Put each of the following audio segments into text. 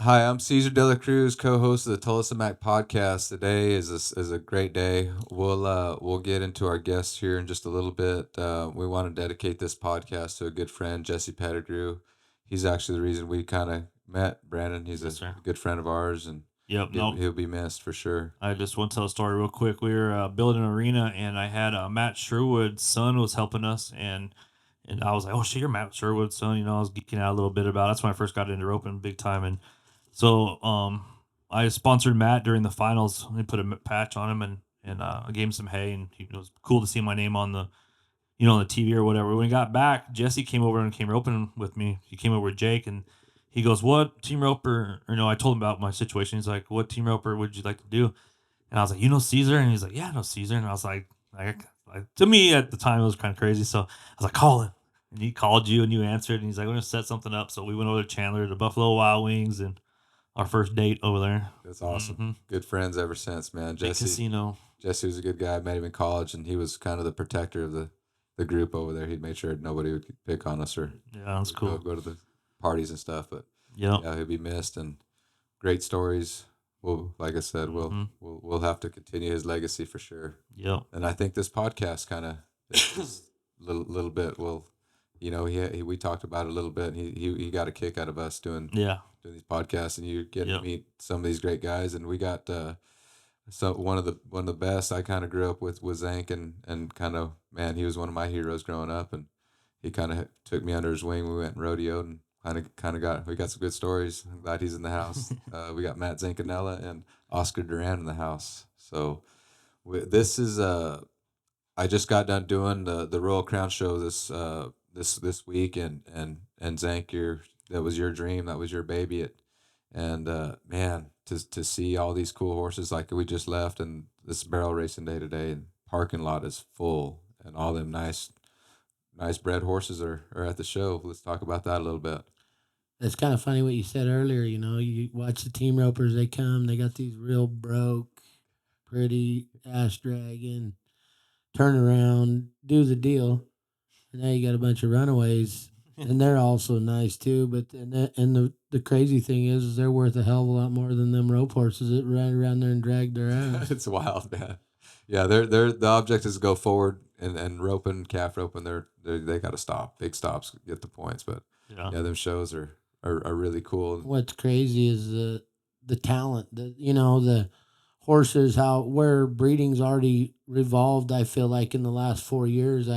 Hi, I'm Cesar De La Cruz, co-host of the Tolleson-Mack podcast. Today is a great day. We'll get into our guests here in just a little bit. We want to dedicate this podcast to a good friend, Jesse Pettigrew. He's actually the reason we kind of met. Brandon, he's Yes, sir. a good friend of ours, and Yep. No, he'll be missed for sure. I just want to tell a story real quick. We were building an arena, and I had Matt Sherwood's son was helping us, and I was like, "Oh shit, you're Matt Sherwood's son." I was geeking out a little bit about. That's when I first got into roping big time, and so I sponsored Matt during the finals. I put a patch on him, and I gave him some hay, and it was cool to see my name on the on the TV or whatever. When we got back, Jesse came over and came roping with me. He came over with Jake, and he goes, "What team roper?" Or no, I told him about my situation. He's like, "What team roper would you like to do?" And I was like, "You know Caesar?" And he's like, "Yeah, I know Caesar." And I was like to me at the time it was kind of crazy. So I was like, "Call him." And he called you, and you answered. And he's like, "We're gonna set something up." So we went over to Chandler, the Buffalo Wild Wings, and our first date over there. That's awesome. Mm-hmm. Good friends ever since, man. Big casino. Jesse was a good guy. I met him in college, and he was kind of the protector of the group over there. He'd make sure nobody would pick on us or Yeah, that's go cool. go to the parties and stuff. But Yep. yeah, he'll be missed, and great stories. Well, like I said, Mm-hmm. we'll have to continue his legacy for sure. Yep. And I think this podcast kind of is little bit will, we talked about it a little bit. And he got a kick out of us Yeah. doing these podcasts, and you get to Yep. meet some of these great guys. And we got so one of the best I kind of grew up with was Zank, and kind of, man, he was one of my heroes growing up, and he kind of took me under his wing. We went and rodeoed, and we got some good stories. I'm glad he's in the house. We got Matt Zanacanella and Oscar Duran in the house. So this is I just got done doing the Royal Crown show this week, and Zank, that was your dream, that was your baby. And man, to see all these cool horses like we just left, and this barrel racing day today, and parking lot is full, and all them nice bred horses are at the show. Let's talk about that a little bit. It's kind of funny what you said earlier. You watch the team ropers, they come, they got these real broke, pretty ass dragging, turn around, do the deal. And now you got a bunch of runaways, and they're also nice too. But the crazy thing is they're worth a hell of a lot more than them rope horses that ride around there and drag their ass. It's wild, man. Yeah, they're the object is to go forward, and roping, calf roping, they got to stop, big stops, get the points. But Yeah. yeah, them shows are really cool. What's crazy is the talent, the horses, how where breeding's already revolved. I feel like in the last 4 years,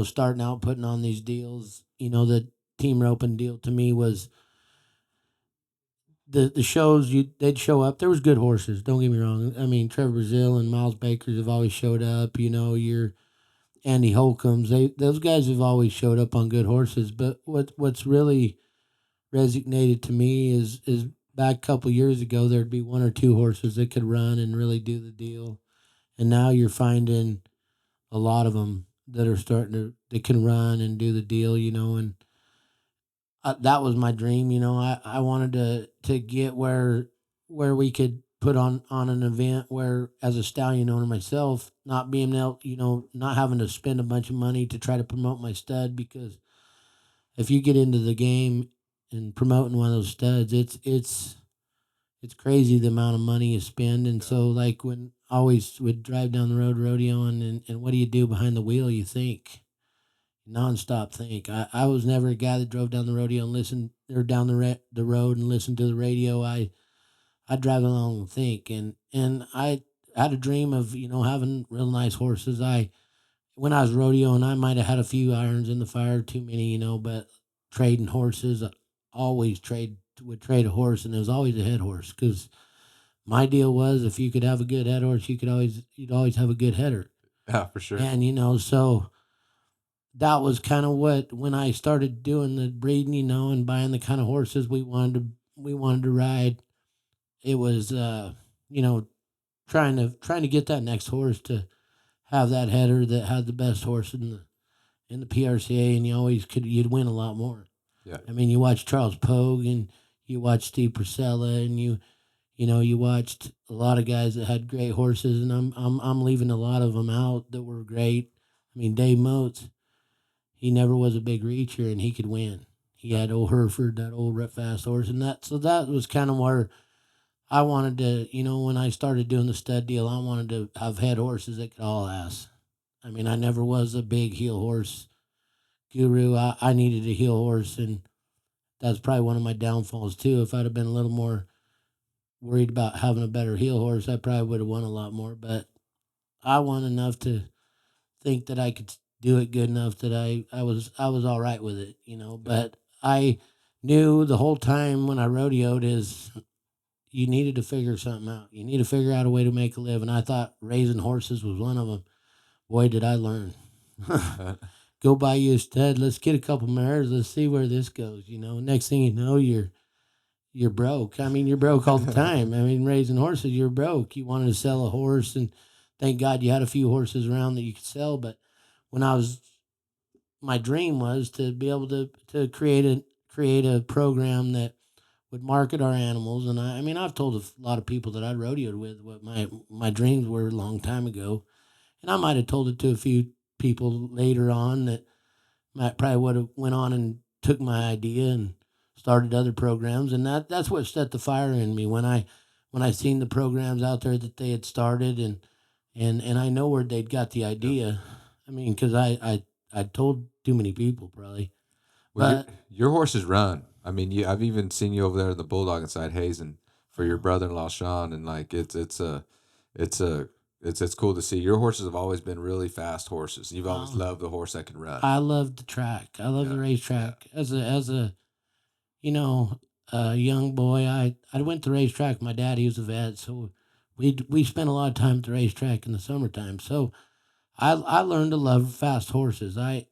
starting out putting on these deals. The team roping deal to me was the shows they'd show up. There was good horses. Don't get me wrong. I mean, Trevor Brazil and Miles Bakers have always showed up. Your Andy Holcombs. Those guys have always showed up on good horses. But what's really resignated to me is back a couple years ago there'd be one or two horses that could run and really do the deal, and now you're finding a lot of them that are starting to they can run and do the deal. And that was my dream. I wanted to get where we could put on an event where, as a stallion owner myself, not being able, not having to spend a bunch of money to try to promote my stud, because if you get into the game and promoting one of those studs, it's crazy the amount of money you spend. And so, like, when I always would drive down the road rodeoing, and what do you do behind the wheel? You think, nonstop think. I was never a guy that drove down the rodeo and listened, or down the road and listened to the radio. I drive along and think, and I had a dream of having real nice horses. When I was rodeoing, I might have had a few irons in the fire, too many, but trading horses, I always would trade a horse, and it was always a head horse, because my deal was, if you could have a good head horse, you'd always have a good header. Yeah, for sure. And so that was kind of what, when I started doing the breeding, and buying the kind of horses we wanted to ride, it was trying to get that next horse to have that header that had the best horse in the PRCA, and you'd win a lot more. Yeah. I mean, you watch Charles Pogue, and you watch Steve Priscilla, and you watched a lot of guys that had great horses, and I'm leaving a lot of them out that were great. I mean, Dave Moats, he never was a big reacher, and he could win. He had old Hereford, that old fast horse, and that was kind of where I wanted to, when I started doing the stud deal, I wanted to have head horses that could haul ass. I mean, I never was a big heel horse guru. I needed a heel horse, and that's probably one of my downfalls too. If I'd have been a little more worried about having a better heel horse, I probably would have won a lot more. But I won enough to think that I could do it good enough that I was all right with it, But I knew the whole time when I rodeoed is you needed to figure something out. You need to figure out a way to make a living. I thought raising horses was one of them. Boy, did I learn. Go buy you a stud. Let's get a couple mares. Let's see where this goes. Next thing you know, you're broke. I mean, you're broke all the time. I mean, raising horses, you're broke. You wanted to sell a horse, and thank God you had a few horses around that you could sell. But when my dream was to be able to create a program that would market our animals. And I mean, I've told a lot of people that I rodeoed with what my dreams were a long time ago, and I might have told it to a few people later on that might probably would have went on and took my idea and started other programs, and that's what set the fire in me when I seen the programs out there that they had started, and I know where they'd got the idea. I mean, because I told too many people probably, Well, but your horses run. I mean, I've even seen you over there in the bulldog inside Hazen for your brother-in-law Sean, and like it's a it's cool to see. Your horses have always been really fast horses. You've always um, loved the horse that can run. I love the track. I love Yeah, the yeah, racetrack. As a you know young boy, I went to the racetrack. My dad, he was a vet, so we spent a lot of time at the racetrack in the summertime. So I learned to love fast horses. I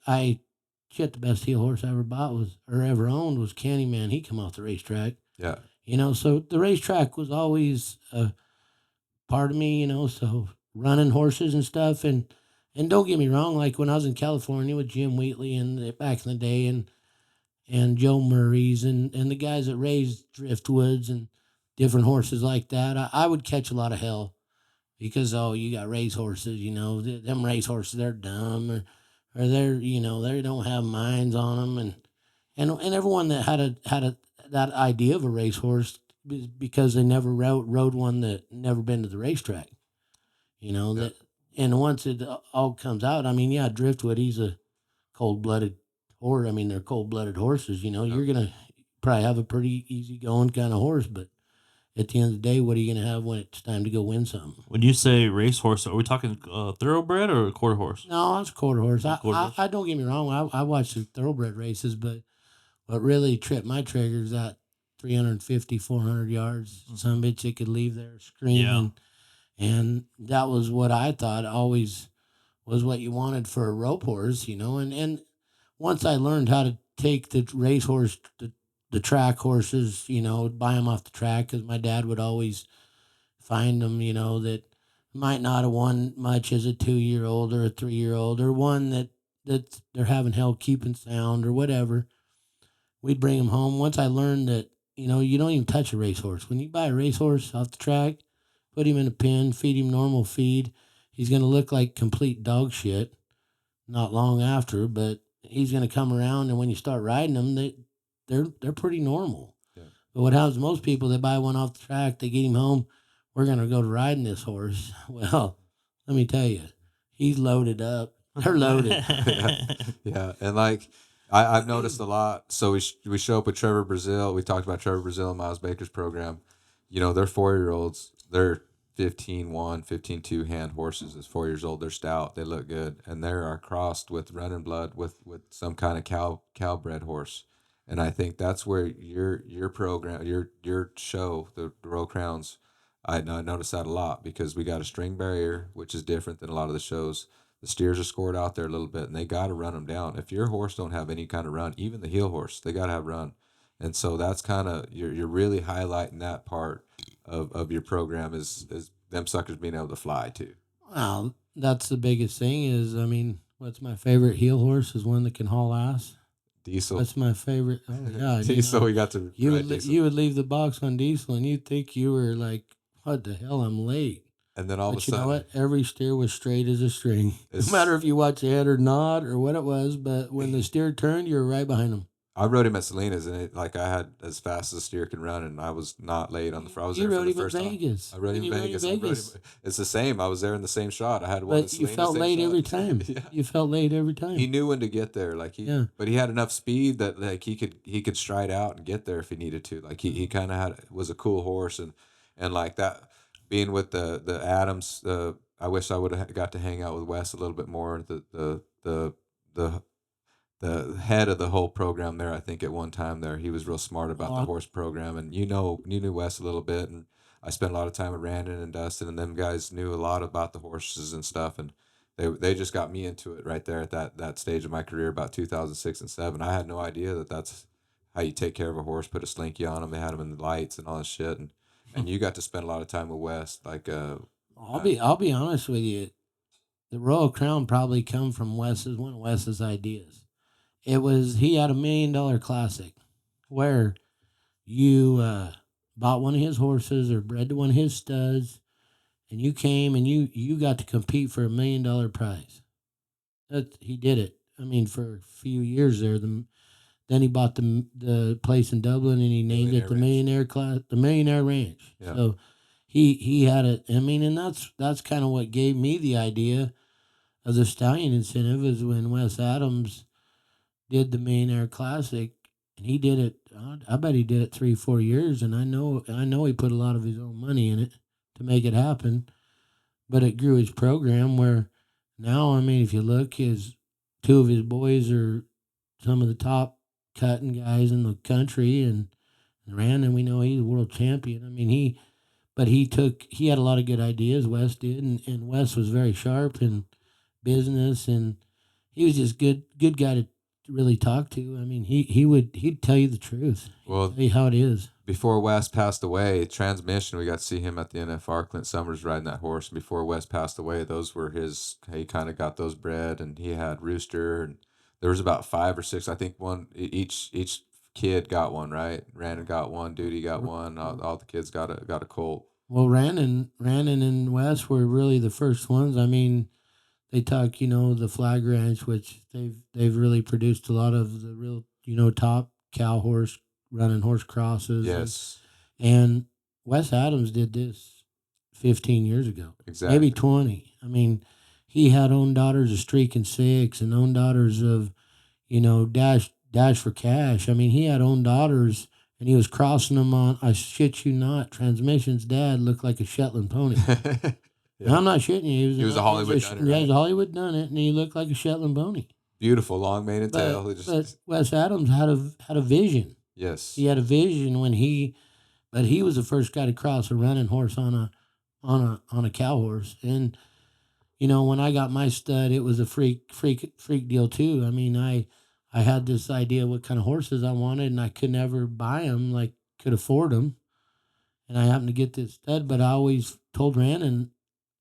shit, the best heel horse I ever bought was or ever owned was Candyman. He come off the racetrack. yeah. So the racetrack was always a part of me. So running horses and stuff, and don't get me wrong, like when I was in California with Jim Wheatley and back in the day, and Joe Murray's and the guys that raised Driftwoods and different horses like that, I would catch a lot of hell because you got race horses, them race horses, they're dumb, or they're they don't have minds on them, and everyone that had a that idea of a racehorse because they never rode one that never been to the racetrack, Yeah. that, and once it all comes out, I mean, yeah, Driftwood, he's a cold blooded horse. I mean, they're cold blooded horses. Yep. You're gonna probably have a pretty easy going kind of horse, but at the end of the day, what are you gonna have when it's time to go win something? When you say racehorse, are we talking thoroughbred or a quarter horse? No, it's a quarter horse. Oh, I, quarter I, horse. I don't get me wrong. I watch the thoroughbred races, but what really tripped my trigger is that 350, 400 yards. Some bitch that could leave there screaming. And that was what I thought always was what you wanted for a rope horse, And once I learned how to take the racehorse, the track horses, buy them off the track, because my dad would always find them, that might not have won much as a 2-year old or a 3-year old, or one that they're having hell keeping sound or whatever. We'd bring them home. Once I learned that, you don't even touch a racehorse. When you buy a racehorse off the track, put him in a pen, feed him normal feed, he's going to look like complete dog shit not long after, but he's going to come around, and when you start riding them, they're pretty normal. Yeah. But what happens to most people, they buy one off the track, they get him home, we're going to go to riding this horse. Well, let me tell you, he's loaded up. They're loaded. Yeah, yeah, and like I've noticed a lot. So we show up with Trevor Brazil. We talked about Trevor Brazil and Miles Baker's program. They're 4-year-olds. They're 15-1, 15-2 hand horses. As 4 years old, they're stout. They look good, and they are crossed with running blood with some kind of cow bred horse. And I think that's where your program, your show, the Royal Crowns. I noticed that a lot because we got a string barrier, which is different than a lot of the shows. The steers are scored out there a little bit, and they got to run them down. If your horse don't have any kind of run, even the heel horse, they got to have run. And so that's kind of you're really highlighting that part of your program is them suckers being able to fly too. Well, that's the biggest thing is, I mean, what's my favorite heel horse is one that can haul ass. Diesel, That's my favorite. Oh, yeah. Diesel, we got to You ride Diesel, you would leave the box on Diesel, and you'd think you were like, what the hell, I'm late. and then all of a But you know sudden, what? Every steer was straight as a string. No it's, matter if you watch the head or not or what it was, but when the steer turned, you were right behind him. I rode him at Salinas, and I had as fast as a steer can run, and I was not late on the. I was You there for rode the him at first time. Vegas. I rode him in You rode in Vegas. And I rode him. Vegas. It's the same. I was there in the same shot. I had one in But you Salinas, felt same late every shot. time. Yeah. You felt late every He time. knew when to get there. Yeah. But he had enough speed that he could stride out and get there if he needed to. He kind of was a cool horse, and like that being with the Adams. I wish I would have got to hang out with Wes a little bit more. The the head of the whole program there. I think at one time there he was real smart about the Oh, horse program, and you knew Wes a little bit, and I spent a lot of time with Randon and Dustin, and them guys knew a lot about the horses and stuff, and they just got me into it right there at that stage of my career about 2006 and 7. I had no idea that that's how you take care of a horse, put a slinky on them. They had them in the lights and all this shit, and you got to spend a lot of time with Wes, I'll be honest with you. The Royal Crown probably come from one of Wes's ideas. He had $1 million classic where you bought one of his horses or bred to one of his studs, and you came and you got to compete for $1 million prize. He did it. I mean, for a few years there. Then he bought the place in Dublin, and he named it the Millionaire Ranch. Yeah. So he had it. I mean, and that's kind of what gave me the idea of the stallion incentive is when Wes Adams did the Millionaire Classic, and he did it. I bet he did it 3-4 years, and I know he put a lot of his own money in it to make it happen. But it grew his program where now, I mean, if you look, two of his boys are some of the top cutting guys in the country, and Randon, we know he's a world champion. I mean, he had a lot of good ideas. Wes did, and Wes was very sharp in business, and he was just good guy to really talk to. I mean, he'd tell you the truth. Well, He'd tell you how it is. before Wes passed away, Transmission, we got to see him at the NFR. Clint Summers riding that horse. And before Wes passed away, those were he kind of got those bred, and he had Rooster, and there was about 5 or 6. I think each kid got one, right? Randon got one, Duty got one. All the kids got a colt. Well, Randon and Wes were really the first ones. I mean, they talk, the Flag Ranch, which they've really produced a lot of the real, top cow horse running horse crosses. Yes. And Wes Adams did this 15 years ago. Exactly. Maybe 20. I mean, he had own daughters of Streak and Six and own daughters of, Dash for Cash. I mean, he had own daughters, and he was crossing them on, I shit you not, Transmission's dad looked like a Shetland pony. Yeah. I'm not shitting you. He was a Hollywood done it, Yeah, right? he was a Hollywood done it, and he looked like a Shetland pony. Beautiful, long mane and tail. But Wes Adams had a vision. Yes. He had a vision but he was the first guy to cross a running horse on a cow horse. And when I got my stud, it was a freak deal too. I mean, I had this idea what kind of horses I wanted, and I could never buy them, like could afford them. And I happened to get this stud, but I always told Randon,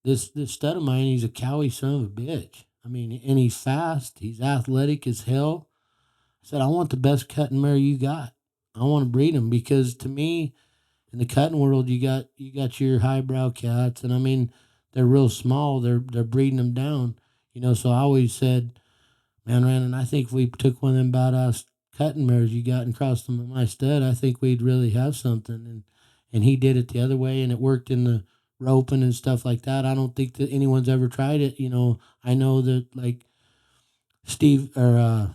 this stud of mine, he's a cowy son of a bitch. I mean, and he's fast. He's athletic as hell. I said, I want the best cutting mare you got. I want to breed him because to me, in the cutting world, you got your highbrow cats, and I mean, they're real small. They're breeding them down. So I always said, man, Randon, I think if we took one of them badass cutting mares you got and crossed them with my stud, I think we'd really have something. And he did it the other way, and it worked in the roping and stuff like that. I don't think that anyone's ever tried it. I know that like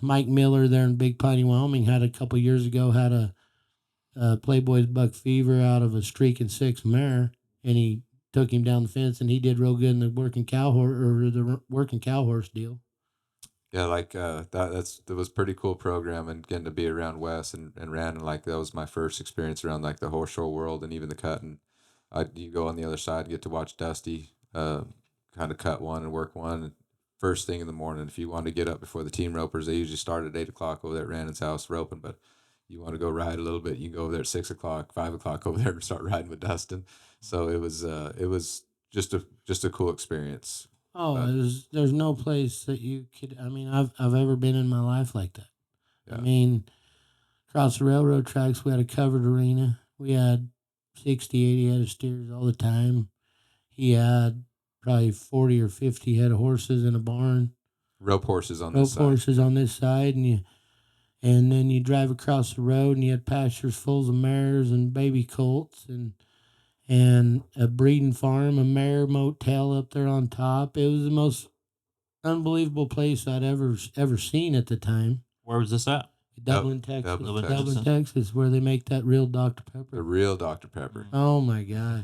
Mike Miller there in Big Piney, Wyoming, had a couple years ago had a Playboy's Buck Fever out of a Streak and Six mare, and he took him down the fence, and he did real good in the working cow horse deal. Yeah, that was pretty cool program, and getting to be around Wes and Randon, like that was my first experience around like the horse show world and even the cutting. You go on the other side and get to watch Dusty kind of cut one and work one first thing in the morning. If you want to get up before the team ropers, they usually start at 8 o'clock over there at Randon's house roping, but you want to go ride a little bit, you can go over there at 6 o'clock, 5 o'clock over there and start riding with Dustin. So it was just a cool experience. Oh, there's no place that you could. I mean, I've ever been in my life like that. Yeah. I mean, across the railroad tracks, we had a covered arena. We had 60, 80 head of steers all the time. He had probably 40 or 50 head of horses in a barn. Rope horses on this side, and And then you drive across the road and you had pastures full of mares and baby colts and a breeding farm, a mare motel up there on top. It was the most unbelievable place I'd ever seen at the time. Where was this at? Dublin, Texas. Dublin, Dublin, Texas. Texas, where they make that real Dr. The Pepper. real Dr. Pepper. Oh my gosh.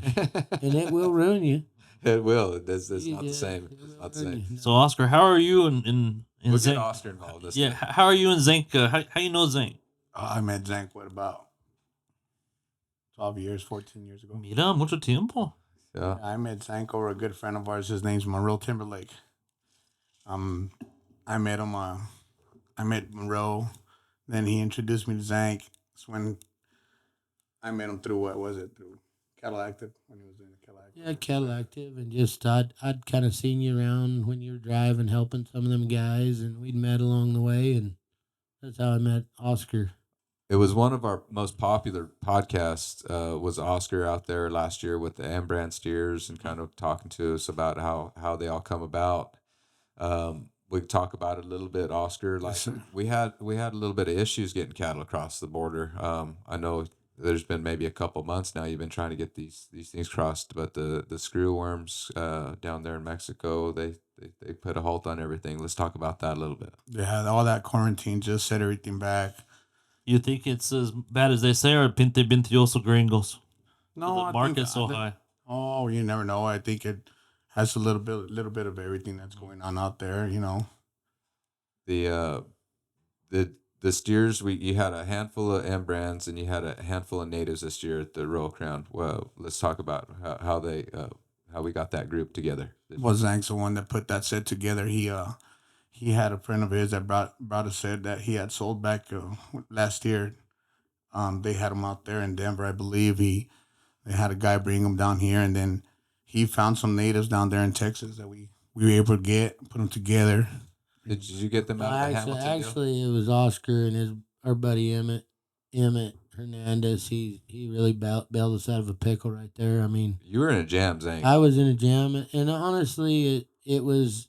And it will ruin you. It will. It's not the Yeah, same. it It's will not the ruin same. you. So Oscar, how are you in We'll get Zank? Oscar involved this Yeah, time. how are you in Zank? How you know Zank? I met Zank, about 12 years, 14 years ago. Mira, mucho tiempo. Yeah. I met Zank over a good friend of ours. His name's Monroe Timberlake. I met him. I met Monroe. Then he introduced me to Zank. That's when I met him through through Cattle Active when he was doing the Cattle Active. Yeah, Cattle Active, and just I'd kind of seen you around when you were driving, helping some of them guys, and we'd met along the way, and that's how I met Oscar. It was one of our most popular podcasts. Was Oscar out there last year with the Ambrand steers and kind of talking to us about how they all come about. We could talk about it a little bit, Oscar. Like we had a little bit of issues getting cattle across the border. I know there's been maybe a couple months now you've been trying to get these things crossed, but the screw worms down there in Mexico they put a halt on everything. Let's talk about that a little bit. Yeah, all that quarantine just set everything back. You think it's as bad as they say, or pinte veintioso gringos? No, The I market's so think, high. Oh, you never know. I think it has a little bit of everything that's going on out there. The steers you had a handful of Ambrands and you had a handful of natives this year at the Royal Crown. Well, let's talk about how we got that group together. Well, Zank's the one that put that set together. He had a friend of his that brought a set that he had sold back last year. They had him out there in Denver, I believe. They had a guy bring him down here, and then he found some natives down there in Texas that we were able to put them together. Did you get them out of the Hamilton deal? Actually, it was Oscar and our buddy Emmett Hernandez. He really bailed us out of a pickle right there. I mean, You were in a jam, Zank. I was in a jam, and honestly, it was.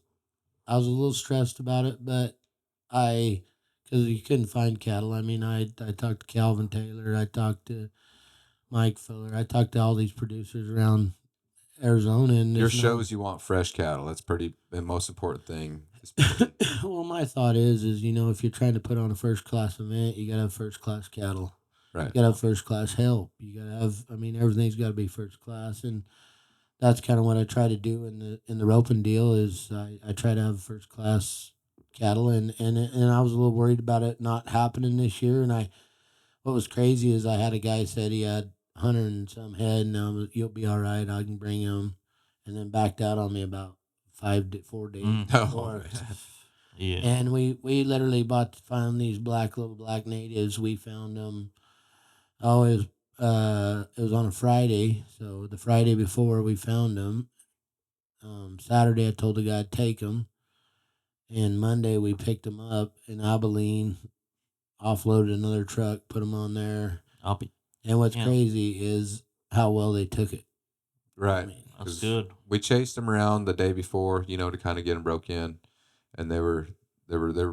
I was a little stressed about it, but because you couldn't find cattle. I mean, I talked to Calvin Taylor, I talked to Mike Fuller, I talked to all these producers around Arizona, and Your there's no- shows you want fresh cattle. That's the most important thing. well, my thought is if you're trying to put on a first class event, you gotta have first class cattle. Right. You gotta have first class help. You gotta have. I mean, everything's got to be first class, and that's kind of what I try to do in the roping deal. Is I try to have first class cattle, and I was a little worried about it not happening this year. And what was crazy is I had a guy said he had 100 and some head, and you'll be all right. I can bring him, and then backed out on me about 4 days before. Yeah. And we literally found these little black natives. We found them. Oh, it was on a Friday, so the Friday before we found them. Saturday I told the guy to take them, and Monday we picked them up in Abilene, offloaded another truck, put them on there. And what's crazy is how well they took it. Right. I mean, That's good. We chased them around the day before, to kind of get them broke in, and they were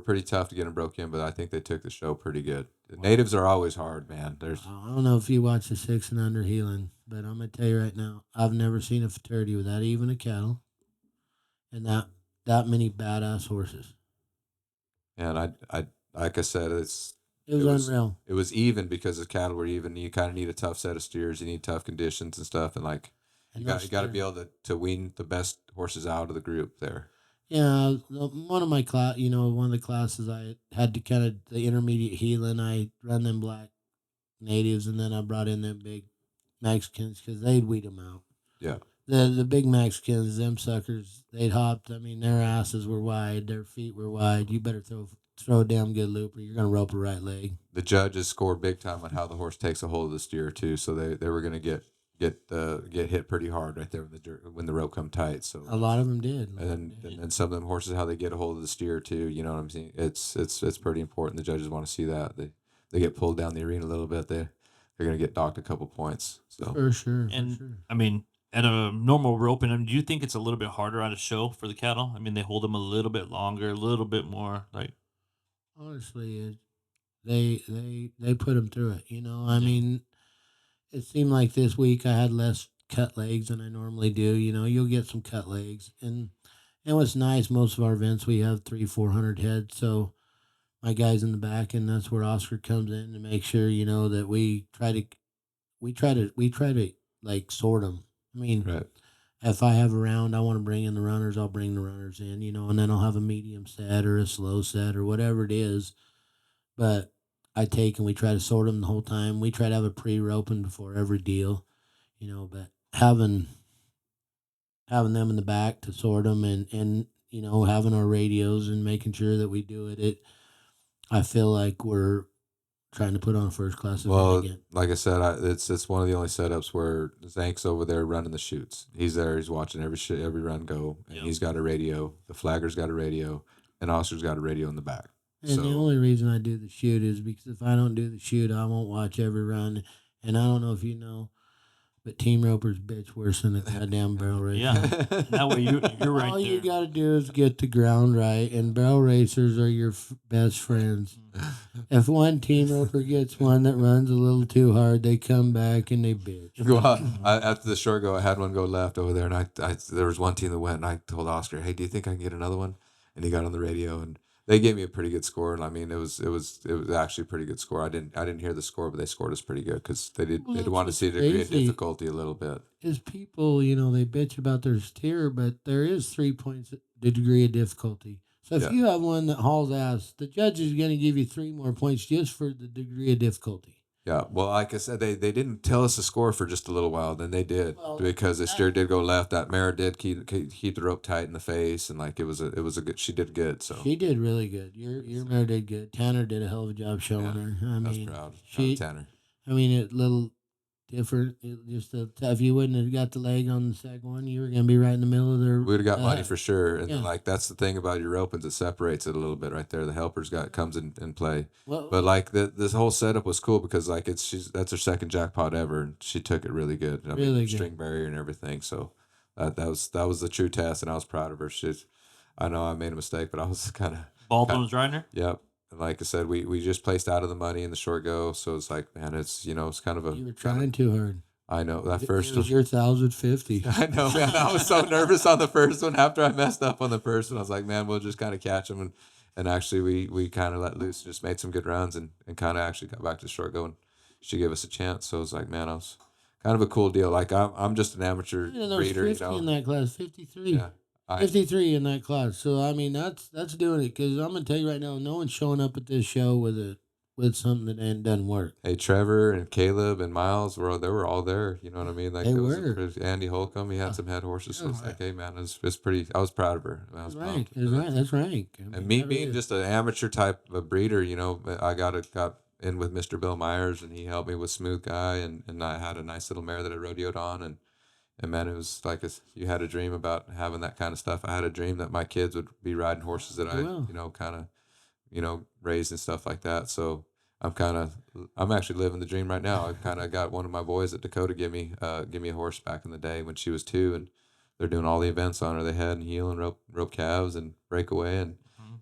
pretty tough to get them broke in, but I think they took the show pretty good. The natives are always hard, man. I don't know if you watch the 6 and under healing, but I'm gonna tell you right now, I've never seen a fraternity without even a cattle, and that many badass horses. And I like I said, It was unreal. It was even because the cattle were even. You kind of need a tough set of steers. You need tough conditions and stuff, and you got to be able to wean the best horses out of the group there. Yeah, one of my one of the classes I had to kind of the intermediate healing. I run them black natives, and then I brought in them big Mexicans because they'd weed them out. Yeah, the big Mexicans, them suckers, they'd hopped. I mean, their asses were wide, their feet were wide. You better throw a damn good loop, or you're gonna rope a right leg. The judges scored big time on how the horse takes a hold of the steer too, so they were gonna get hit pretty hard right there when the rope come tight. So a lot of them did. And then some of them horses, how they get a hold of the steer too. You know what I'm saying? It's pretty important. The judges want to see that they get pulled down the arena a little bit. They're gonna get docked a couple points. So for sure. I mean, at a normal roping, do you think it's a little bit harder at a show for the cattle? I mean, they hold them a little bit longer, a little bit more like. Honestly, they put them through it. I mean, it seemed like this week I had less cut legs than I normally do. You'll get some cut legs, and what's nice, most of our events we have 300-400 heads, so my guys in the back, and that's where Oscar comes in to make sure that we try to like sort them. I mean, Right. if I have a round, I want to bring in the runners, I'll bring the runners in, and then I'll have a medium set or a slow set or whatever it is. But I take and we try to sort them the whole time. We try to have a pre-roping before every deal, but having them in the back to sort them and having our radios and making sure that we do I feel like we're trying to put on a first class event Well, again. like I said, it's one of the only setups where Zank's over there running the shoots. He's there. He's watching every run go, and he's got a radio. The flagger's got a radio, and Oscar's got a radio in the back. And the only reason I do the shoot is because if I don't do the shoot, I won't watch every run. And I don't know if you know, but team ropers bitch worse than a goddamn barrel racer. Yeah, that way you're right All there. you got to do is get the ground right, and barrel racers are your best friends. If one team roper gets one that runs a little too hard, they come back and they bitch. Go out. After the short go, I had one go left over there, and there was one team that went, and I told Oscar, "Hey, do you think I can get another one?" And he got on the radio, and they gave me a pretty good score. And I mean, it was actually a pretty good score. I didn't hear the score, but they scored us pretty good because they Well, want to that's see the degree of crazy. difficulty a little bit. Is people, they bitch about their steer, but there is 3 points the degree of difficulty. So if Yeah. you have one that hauls ass, the judge is going to give you 3 more points just for the degree of difficulty. Yeah, well, like I said, they didn't tell us the score for just a little while. Then they did because the steer did go left. That mare did keep the rope tight in the face, and like it was a good. She did good. So She did really good. Your mare did good. Tanner did a hell of a job showing her. I I was mean, proud. she. Tanner. I mean, it little different. If you wouldn't have got the leg on the second one, you were gonna be right in the middle of their. We would have got money for sure, and yeah. like that's the thing about your opens, it separates it a little bit right there. The helpers comes in play, Well, but like this whole setup was cool because like that's her second jackpot ever, and she took it really good. I Really mean, good. string barrier and everything. So that was the true test, and I was proud of her. I know I made a mistake, but I was kind of Baldwin's riding her. yep. And like I said, we just placed out of the money in the short go, so it's like man, it's it's kind of a. you were trying too hard. I know that It first was your 1,050. I know, man. I was so nervous on the first one. After I messed up on the first one, I was like, man, we'll just kind of catch them. And actually, we kind of let loose, just made some good runs, and kind of actually got back to short go, and she gave us a chance. So it was like, man, I was kind of a cool deal. Like I'm just an amateur There was breeder, 50 in that class, 53. Yeah, 53 in that class. So I mean, that's doing it. Because I'm gonna tell you right now, no one's showing up at this show with something that doesn't work. Hey, Trevor and Caleb and Miles they were all there. You know what I mean? Like They it was were. Andy Holcomb. He had some head horses. So it's like, hey, man, it's pretty. I was proud of her. I was That's right. pumped. That's right. That's right. I mean, And me that being is- just an amateur type of breeder, I got in with Mr. Bill Myers, and he helped me with Smooth Guy, and I had a nice little mare that I rodeoed on, and man, it was like you had a dream about having that kind of stuff. I had a dream that my kids would be riding horses that I, Wow. kind of, raised and stuff like that. So I'm actually living the dream right now. I kind of got one of my boys at Dakota give me a horse back in the day when she was 2, and they're doing all the events on her. They head and heel and rope calves and breakaway, and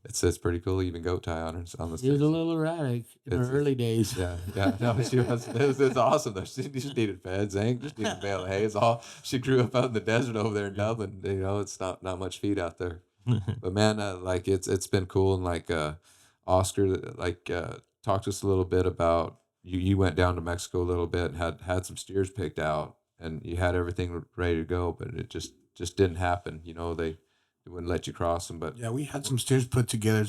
it's pretty cool. Even goat tie on her on the She was stage. a little erratic in her It's- early days. Yeah. No, she was. It's awesome though. She just needed fed. Zank just needed a bale of hay. It's all. She grew up out in the desert over there in Dublin. It's not much feed out there. But man, like it's been cool, and like Oscar, like talked to us a little bit about you went down to Mexico a little bit and had some steers picked out, and you had everything ready to go, but it just didn't happen. They wouldn't let you cross them. But Yeah, we had some steers put together.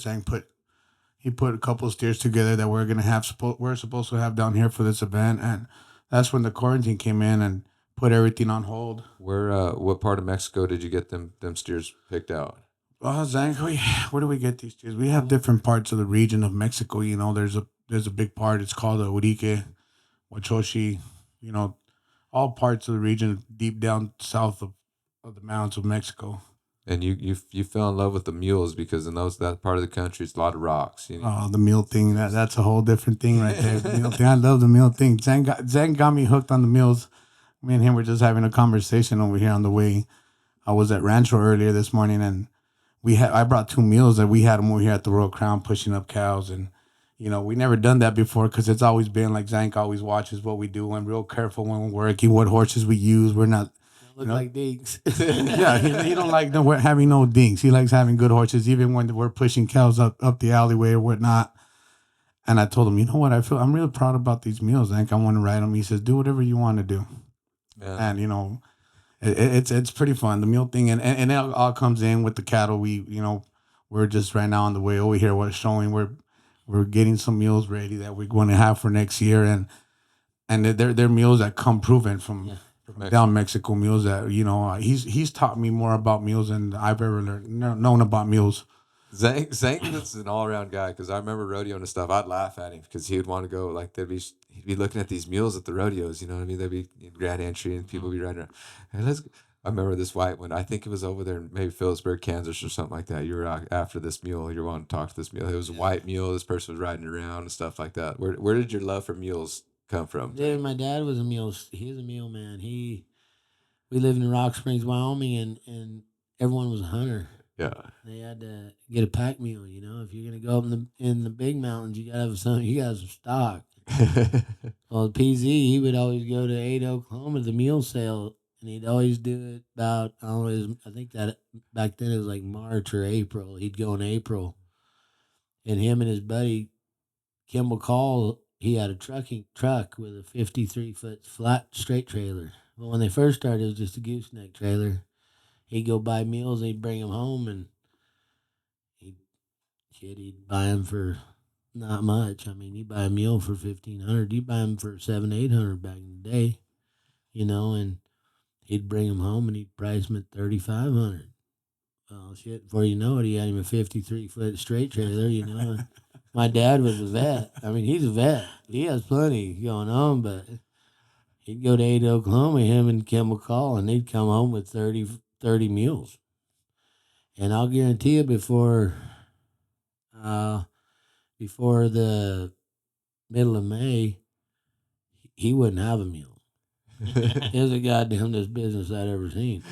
He put a couple of steers together that we're supposed to have down here for this event, and that's when the quarantine came in and put everything on hold. what part of Mexico did you get them steers picked out? Well, Zach, where do we get these steers? We have different parts of the region of Mexico. There's a big part. It's called the Urique, Huachochi. All parts of the region deep down south of the mountains of Mexico. And you fell in love with the mules because in that part of the country, it's a lot of rocks. Oh, the mule thing. That's a whole different thing right there. The mule thing. I love the mule thing. Zan got me hooked on the mules. Me and him were just having a conversation over here on the way. I was at Rancho earlier this morning, and I brought 2 mules, and we had them over here at the Royal Crown pushing up cows, and we never done that before because it's always been like Zank always watches what we do and real careful when we're working, what horses we use. We're not, Look like dinks. yeah, he don't like having no dinks. He likes having good horses, even when we're pushing cows up the alleyway or whatnot. And I told him, you know what, I'm really proud about these meals, Zank. I want to ride them. He says, do whatever you want to do. Yeah. And it's pretty fun, the meal thing, and it all comes in with the cattle. We're just right now on the way over here. We're showing we're getting some meals ready that we're going to have for next year, and they're meals that come proven from down Mexico, meals that he's taught me more about meals than I've ever known about meals. Zank is an all around guy because I remember rodeoing and stuff. I'd laugh at him because he would want to go like he'd be looking at these mules at the rodeos. You know what I mean? They'd be in Grand Entry and people would be riding around. Hey, I remember this white one. I think it was over there in maybe Phillipsburg, Kansas, or something like that. You were after this mule. You were wanting to talk to this mule. It was a white mule. This person was riding around and stuff like that. Where did your love for mules come from? Dude, my dad was a mule. He was a mule man. We lived in Rock Springs, Wyoming, and everyone was a hunter. Yeah. They had to get a pack mule. If you're gonna go up in the big mountains, you gotta have some. You gotta have some stock. Well, PZ, he would always go to Ada, Oklahoma, to the mule sale, and he'd always do it about I think that back then it was like March or April. He'd go in April, and him and his buddy Kimball Call, he had a truck with a 53-foot flat straight trailer. Well, when they first started, it was just a gooseneck trailer. He'd go buy meals, and he'd bring them home, and he'd buy them for not much. I mean, you buy a meal for $1,500, you buy them for $700-800 back in the day, and he'd bring them home and he'd price them at $3,500. Well, shit, before you know it, he had him a 53-foot straight trailer. My dad was a vet. I mean, he's a vet. He has plenty going on, but he'd go to Ada, Oklahoma, him and Kimball Call, and they'd come home with 30 mules. And I'll guarantee you before the middle of May, he wouldn't have a mule. It was the goddamnest business I'd ever seen.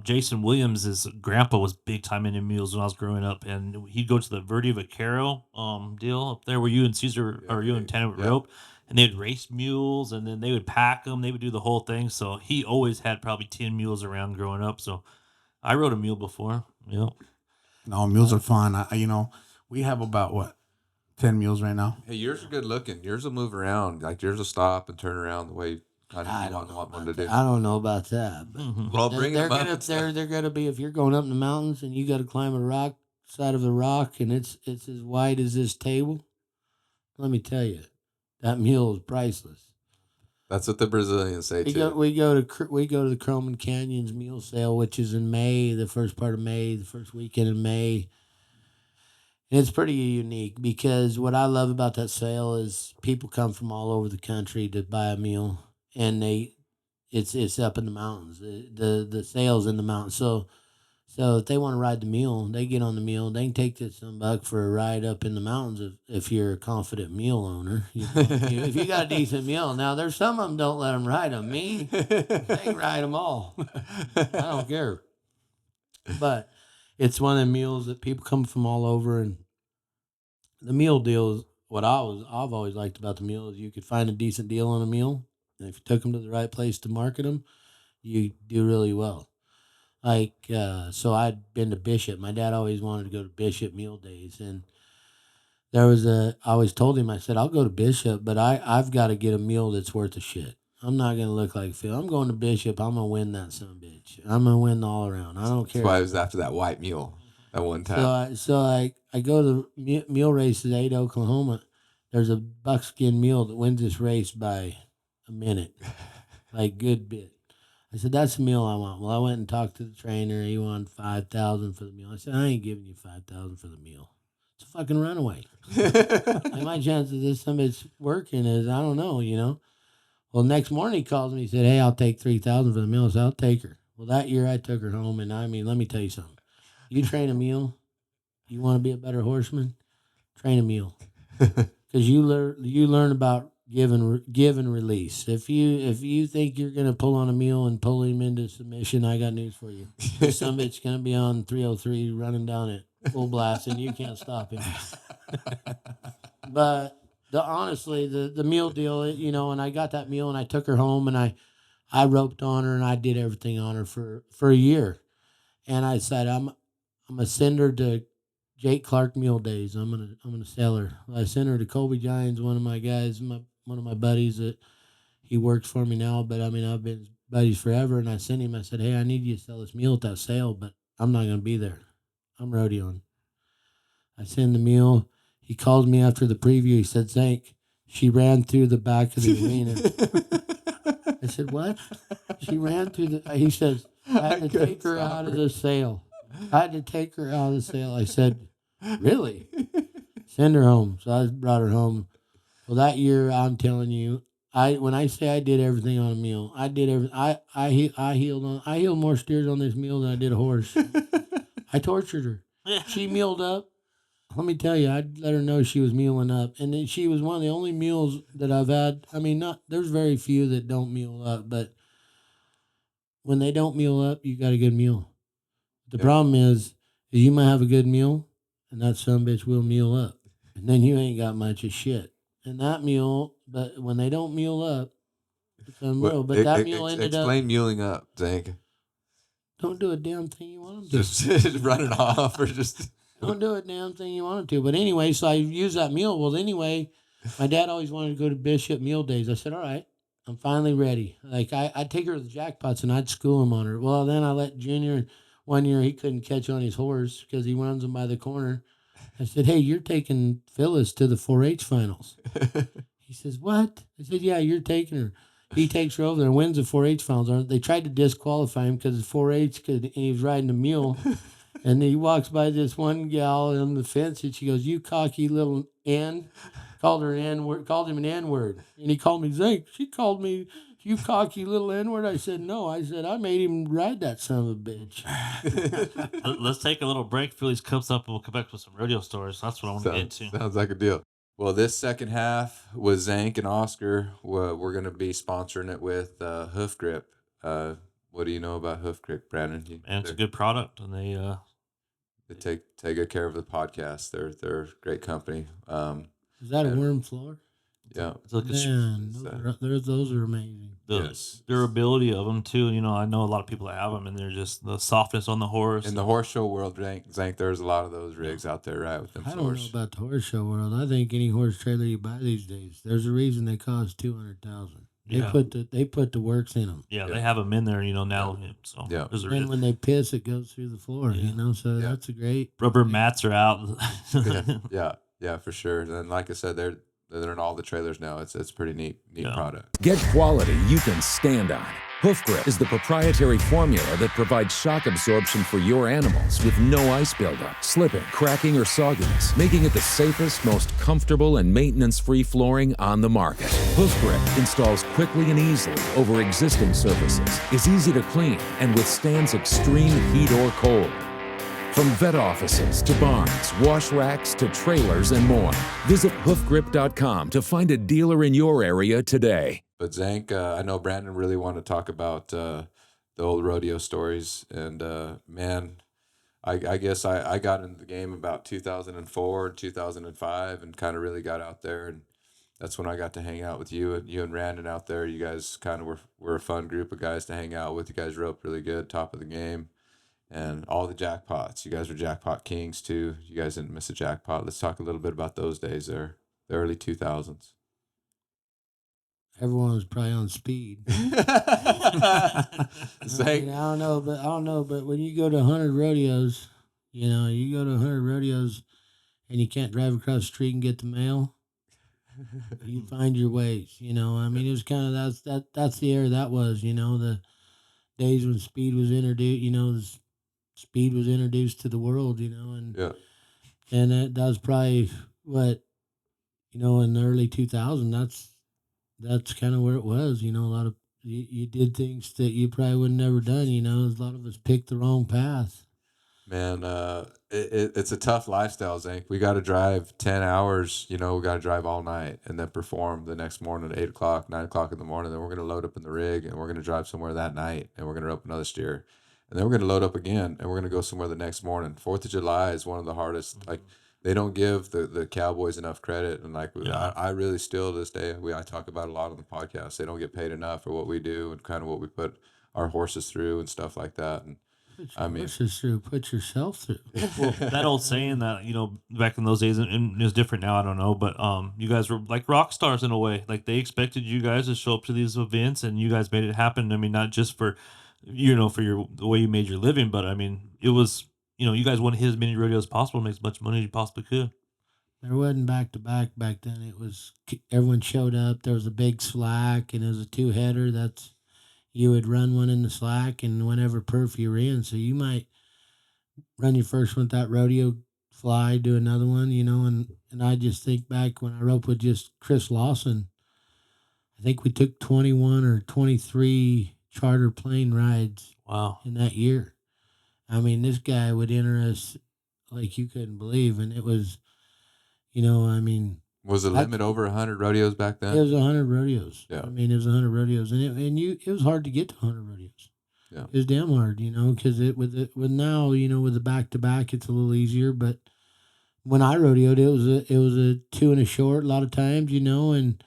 Jason Williams' grandpa was big time into mules when I was growing up, and he'd go to the Verde Vaquero deal up there where you and Caesar or you and Tanner would rope, and they'd race mules, and then they would pack them. They would do the whole thing. So he always had probably 10 mules around growing up. So I rode a mule before. Yeah. No, mules are fun. We have about 10 mules right now. Hey, yours are good looking. Yours will move around. Like yours will stop and turn around the way I don't want one to do. I don't know about that. But Well, bring them up. They're gonna be, if you're going up in the mountains and you got to climb a rock side of the rock and it's as wide as this table. Let me tell you, that mule is priceless. That's what the Brazilians say too. We go to the Croman Canyons Mule Sale, which is in May, the first part of May, the first weekend in May. And it's pretty unique because what I love about that sale is people come from all over the country to buy a mule, and it's up in the mountains. The sale's in the mountains, so if they want to ride the mule, they get on the mule. They can take this $1 for a ride up in the mountains if you're a confident mule owner. If you got a decent mule. Now, there's some of them don't let them ride them. Me, they can ride them all. I don't care. But it's one of the mules that people come from all over, and the mule deal is what I've always liked about the mule is you could find a decent deal on a mule, and if you took them to the right place to market them, you do really well. Like, so I'd been to Bishop. My dad always wanted to go to Bishop Mule Days. And I always told him, I said, I'll go to Bishop, but I've got to get a mule that's worth a shit. I'm not going to look like Phil. I'm going to Bishop. I'm going to win that son of a bitch. I'm going to win all around. I don't care. That's why I was after that white mule at one time. So I go to the mule races at Ada, Oklahoma. There's a buckskin mule that wins this race by a minute. Like, good bit. I said, that's the meal I want. Well, I went and talked to the trainer. He wanted $5,000 for the meal. I said, I ain't giving you $5,000 for the meal. It's a fucking runaway. Like, my chances of this somebody's working is, I don't know, Well, next morning he calls me. He said, hey, I'll take $3,000 for the meal. I said, I'll take her. Well, that year I took her home, and I mean, let me tell you something. You train a mule, you want to be a better horseman, train a mule. Because you learn about give and release. If you think you're gonna pull on a mule and pull him into submission, I got news for you. Some bitch gonna be on 303 running down at full blast, and you can't stop him. But honestly, the meal deal, and I got that meal and I took her home and I roped on her and I did everything on her for a year. And I said, I'm gonna send her to Jake Clark Meal Days. I'm gonna sell her. I sent her to Colby Giants, one of my guys, one of my buddies that he works for me now. But I mean, I've been buddies forever. And I sent him. I said, hey, I need you to sell this meal at that sale, but I'm not gonna be there. I'm rodeoing. I send the meal. He called me after the preview. He said, Zank, she ran through the back of the arena. I said, what? She ran through he says, I had to take her out of the sale. I had to take her out of the sale. I said, really? Send her home. So I brought her home. Well, that year, I'm telling you, when I say I did everything on a meal, I did everything. I healed more steers on this meal than I did a horse. I tortured her. She mealed up. Let me tell you, I'd let her know she was mealing up. And then she was one of the only meals that I've had. I mean, there's very few that don't meal up, but when they don't meal up, you got a good meal. The problem is you might have a good meal, and that sumbitch will meal up. And then you ain't got much of shit. And that meal, but when they don't meal up, it's unreal. But that meal ended up. Explain mealing up, Zank. Don't do a damn thing you want them to. Just run it off or just. Don't do a damn thing you want to. But anyway, so I used that meal. Well, anyway, my dad always wanted to go to Bishop Meal Days. I said, all right, I'm finally ready. Like, I'd take her to the jackpots and I'd school him on her. Well, then I let Junior, one year he couldn't catch on his horse because he runs him by the corner. I said, hey, you're taking Phyllis to the 4-H finals. He says, what? I said, yeah, you're taking her. He takes her over there and wins the 4-H finals. They tried to disqualify him because it's 4-H and he was riding a mule. And he walks by this one gal on the fence, and she goes, "You cocky little N," called her N-word, called him an N-word, and he called me Zank. She called me, "You cocky little N-word." I said, "No." I said, "I made him ride that son of a bitch." Let's take a little break. Fill these cups up, and we'll come back with some rodeo stories. That's what I want to get to. Sounds like a deal. Well, this second half with Zank and Oscar, we're going to be sponsoring it with Hoof Grip. What do you know about Hoof Grip, Brandon? And it's a good product, and they take good care of the podcast. They're a great company. Is that a worm floor? Yeah. It's like Man, those are amazing. The durability of them too. You know, I know a lot of people that have them, and they're just the softness on the horse. In the horse show world, Zank, there's a lot of those rigs out there, right? With them. I don't know about the horse show world. I think any horse trailer you buy these days, there's a reason they cost $200,000. They put the works in them. Yeah, they have them in there, you know, now. Yeah. So yeah. And when they piss, it goes through the floor, you know. So that's a great. Rubber mats are out. yeah, for sure. And like I said, they're in all the trailers now. It's pretty neat product. Get quality you can stand on. Hoof Grip is the proprietary formula that provides shock absorption for your animals with no ice buildup, slipping, cracking, or sogginess, making it the safest, most comfortable, and maintenance-free flooring on the market. Hoof Grip installs quickly and easily over existing surfaces, is easy to clean, and withstands extreme heat or cold. From vet offices to barns, wash racks to trailers and more. Visit hoofgrip.com to find a dealer in your area today. But Zank, I know Brandon really wanted to talk about the old rodeo stories. And man, I guess I got into the game about 2004, 2005 and kind of really got out there. And that's when I got to hang out with you and Brandon out there. You guys kind of were a fun group of guys to hang out with. You guys roped really good, top of the game. And all the jackpots. You guys were jackpot kings too. You guys didn't miss a jackpot. Let's talk a little bit about those days there, the early 2000s. Everyone was probably on speed. I don't know, but when you go to 100 rodeos, you know, and you can't drive across the street and get the mail, you find your ways, you know. I mean, it was kind of that's the era that was, you know, the days when speed was introduced, you know, speed was introduced to the world, you know, and that was probably what, you know, in the early 2000s, that's kind of where it was, you know. A lot of you did things that you probably would have never done, you know. A lot of us picked the wrong path. Man, it's a tough lifestyle, Zank. We got to drive 10 hours, you know, we got to drive all night and then perform the next morning at 8 o'clock, 9 o'clock in the morning. Then we're going to load up in the rig and we're going to drive somewhere that night and we're going to rope another steer. And then we're going to load up again and we're going to go somewhere the next morning. 4th of July is one of the hardest. Like, they don't give the Cowboys enough credit, and like Yeah. I really still to this day I talk about a lot on the podcast. They don't get paid enough for what we do and kind of what we put our horses through and stuff like that. And Put I your mean, horses through. Put yourself through. Well, that old saying that, back in those days, and it's different now, I don't know, but you guys were like rock stars in a way. Like they expected you guys to show up to these events, and you guys made it happen. I mean, not just for the way you made your living, but I mean, it was, you guys wanted to hit as many rodeos as possible, make as much money as you possibly could. There wasn't back to back then. It was everyone showed up. There was a big slack, and it was a 2-header. That's you would run one in the slack, and whenever perf you were in, so you might run your first one with that rodeo, fly, do another one, and I just think back when I roped with just Chris Lawson. I think we took 21 or 23 charter plane rides Wow. in that year. I mean, this guy would enter us like you couldn't believe, and it was, I mean, was the limit over 100 rodeos back then? it was 100 rodeos. Yeah. I mean, it was 100 rodeos, and it was hard to get to 100 rodeos. Yeah. It was damn hard, because with now, with the back to back, it's a little easier. But when I rodeoed, it was a 2 and a short a lot of times, and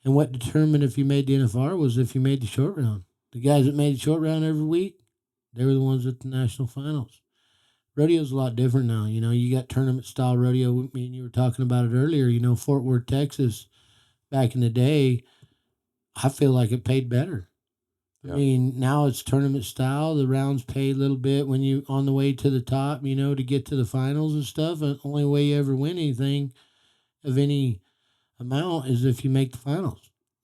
what determined if you made the NFR was if you made the short round. The guys that made the short round every week, they were the ones at the national finals. Rodeo's a lot different now. You got tournament style rodeo. Me and you were talking about it earlier. Fort Worth, Texas, back in the day, I feel like it paid better. Yeah. I mean, now it's tournament style. The rounds pay a little bit when you on the way to the top, to get to the finals and stuff. And the only way you ever win anything of any amount is if you make the finals.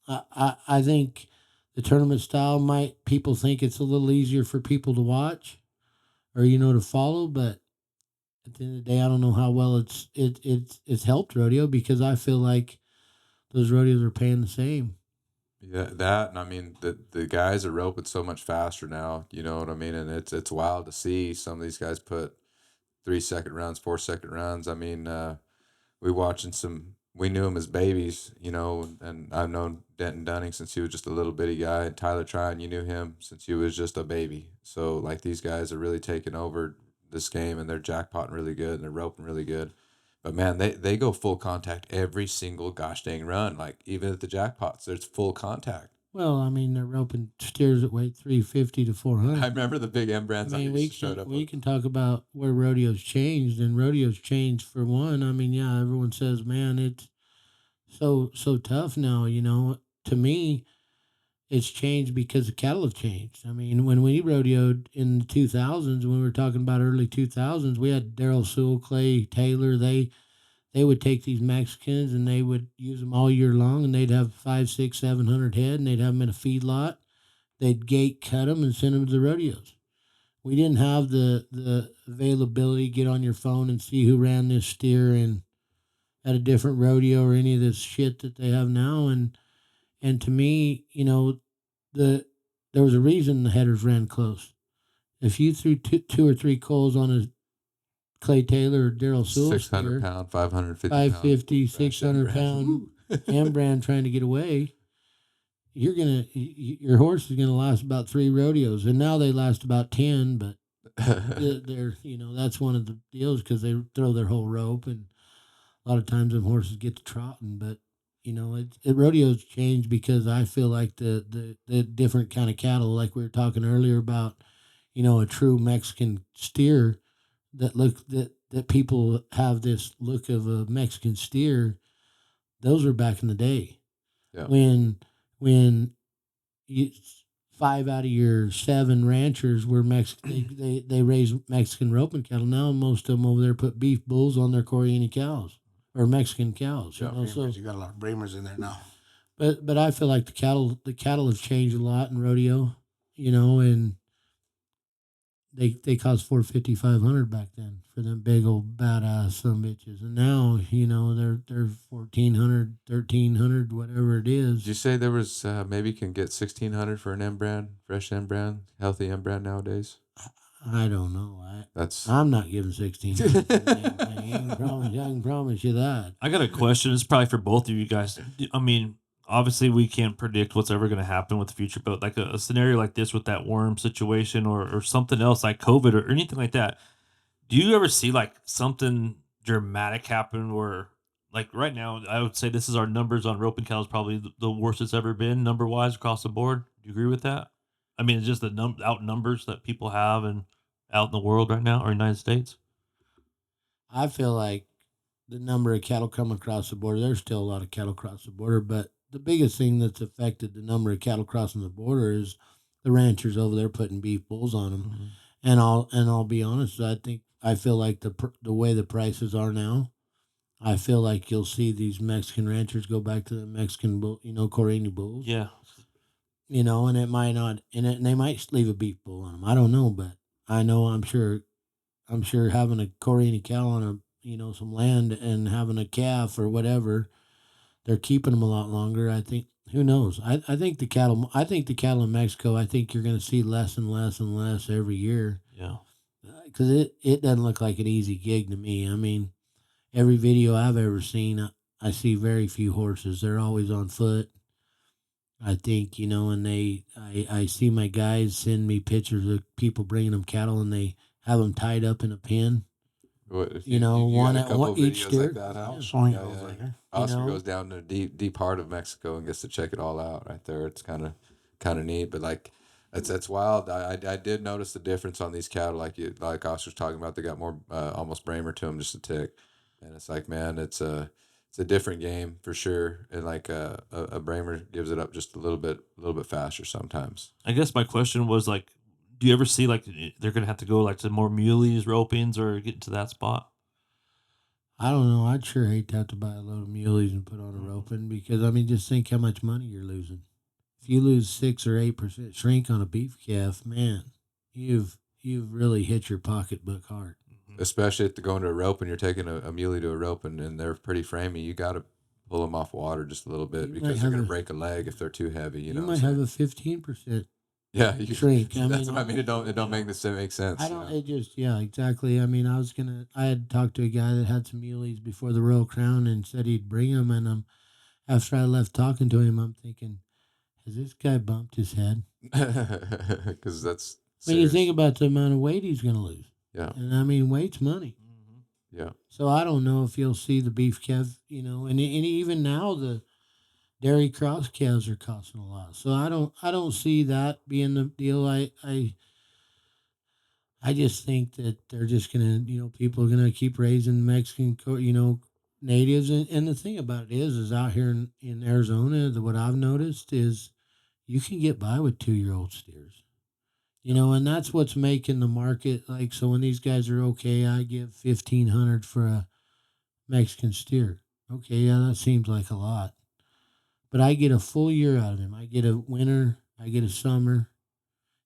I think the tournament style people think it's a little easier for people to watch or, to follow, but at the end of the day, I don't know how well it's helped rodeo because I feel like those rodeos are paying the same. Yeah, that, and I mean the guys are roping so much faster now. You know what I mean? And it's wild to see some of these guys put 3-second rounds, 4-second rounds. I mean, we knew him as babies, and I've known Denton Dunning since he was just a little bitty guy. And Tyler Tryon, you knew him since he was just a baby. So like these guys are really taking over this game, and they're jackpotting really good, and they're roping really good. But man, they go full contact every single gosh dang run. Like even at the jackpots, there's full contact. Well, I mean, they're roping steers that weigh 350 to 400. I remember the big M brands. I mean, showed up. we can talk about where rodeos changed, and rodeos changed for one. I mean, yeah, everyone says, man, it's so tough now. To me, it's changed because the cattle have changed. I mean, when we rodeoed in the 2000s, when we were talking about early 2000s, we had Daryl Sewell, Clay Taylor. They would take these Mexicans and they would use them all year long, and they'd have 500, 600, 700 head, and they'd have them in a feedlot. They'd gate cut them and send them to the rodeos. We didn't have the availability to get on your phone and see who ran this steer and at a different rodeo or any of this shit that they have now. And to me, there was a reason the headers ran close. If you threw two or three coals on a Clay Taylor or Daryl Sewell 600 pound, 550 550, pound, 600 pound M brand trying to get away, your horse is gonna last about 3 rodeos, and now they last about 10. But they're that's one of the deals because they throw their whole rope, and a lot of times them horses get to trotting. But rodeos change because I feel like the different kind of cattle, like we were talking earlier about, a true Mexican steer that people have this look of a Mexican steer. Those were back in the day. Yeah. When you, 5 out of your 7 ranchers were Mexican, they raised Mexican roping cattle. Now most of them over there put beef bulls on their Coriani cows or Mexican cows. Yeah. So You got a lot of Bramers in there now. But I feel like the cattle have changed a lot in rodeo, and they cost 450, 500 back then for them big old badass some bitches, and now they're 1,400, 1,300, whatever it is. Did you say there was maybe can get 1,600 for an M brand, fresh M brand, healthy M brand nowadays? I don't know. That's I'm not giving 1,600. I can promise you that. I got a question. It's probably for both of you guys. I mean, obviously we can't predict what's ever going to happen with the future, but like a scenario like this with that worm situation or something else like COVID or anything like that, do you ever see like something dramatic happen where, like right now, I would say this is our numbers on roping cattle is probably the worst it's ever been number wise across the board. Do you agree with that? I mean, it's just the out numbers that people have and out in the world right now or United States. I feel like the number of cattle come across the border, there's still a lot of cattle across the border, but the biggest thing that's affected the number of cattle crossing the border is the ranchers over there putting beef bulls on them. Mm-hmm. And I'll be honest, I feel like the way the prices are now, I feel like you'll see these Mexican ranchers go back to the Mexican bull, Corrini bulls. Yeah. And it might not, and they might leave a beef bull on them. I don't know, but I know I'm sure having a Corrini cow on some land and having a calf or whatever, they're keeping them a lot longer. I think who knows? I think the cattle. I think the cattle in Mexico. I think you're going to see less and less and less every year. Yeah. Because it doesn't look like an easy gig to me. I mean, every video I've ever seen, I see very few horses. They're always on foot. I think, and I see my guys send me pictures of people bringing them cattle and they have them tied up in a pen. What, You got one a at couple of each videos steer. like that out? Yeah. Showing Yeah, those yeah. right here. Oscar know? goes down to the deep heart of Mexico and gets to check it all out right there. It's kind of neat, but like that's wild. I did notice the difference on these cattle, like Oscar's talking about. They got more almost bramer to them, just a tick, and it's like, man, it's a different game for sure. And like a bramer gives it up just a little bit faster sometimes. I guess my question was like, do you ever see like they're gonna have to go like to more muleys, ropings, or get to that spot? I don't know. I'd sure hate to have to buy a load of muleys and put on a roping because just think how much money you're losing. If you lose 6 or 8% shrink on a beef calf, man, you've really hit your pocketbook hard. Especially if they're going to a rope and you're taking a muley to a rope and they're pretty framey, you got to pull them off water just a little bit You might because they're have going to a- break a leg if they're too heavy. You You know, might have a 15%. yeah, shrink. That's what I mean. It don't make sense. I don't. It just exactly. I mean, I had talked to a guy that had some muleys before the Royal Crown and said he'd bring them, and after I left talking to him, I'm thinking, has this guy bumped his head? Because that's When you serious. think about the amount of weight he's going to lose, Yeah, and I mean, weight's money. yeah. So I don't know if you'll see the beef calf, and even now the dairy cross calves are costing a lot. So I don't see that being the deal. I just think that they're just gonna, people are gonna keep raising Mexican, natives. And the thing about it is out here in Arizona, what I've noticed is you can get by with 2-year-old steers. And that's what's making the market like. So when these guys are okay, I give 1,500 for a Mexican steer. Okay, yeah, that seems like a lot, but I get a full year out of him. I get a winter, I get a summer,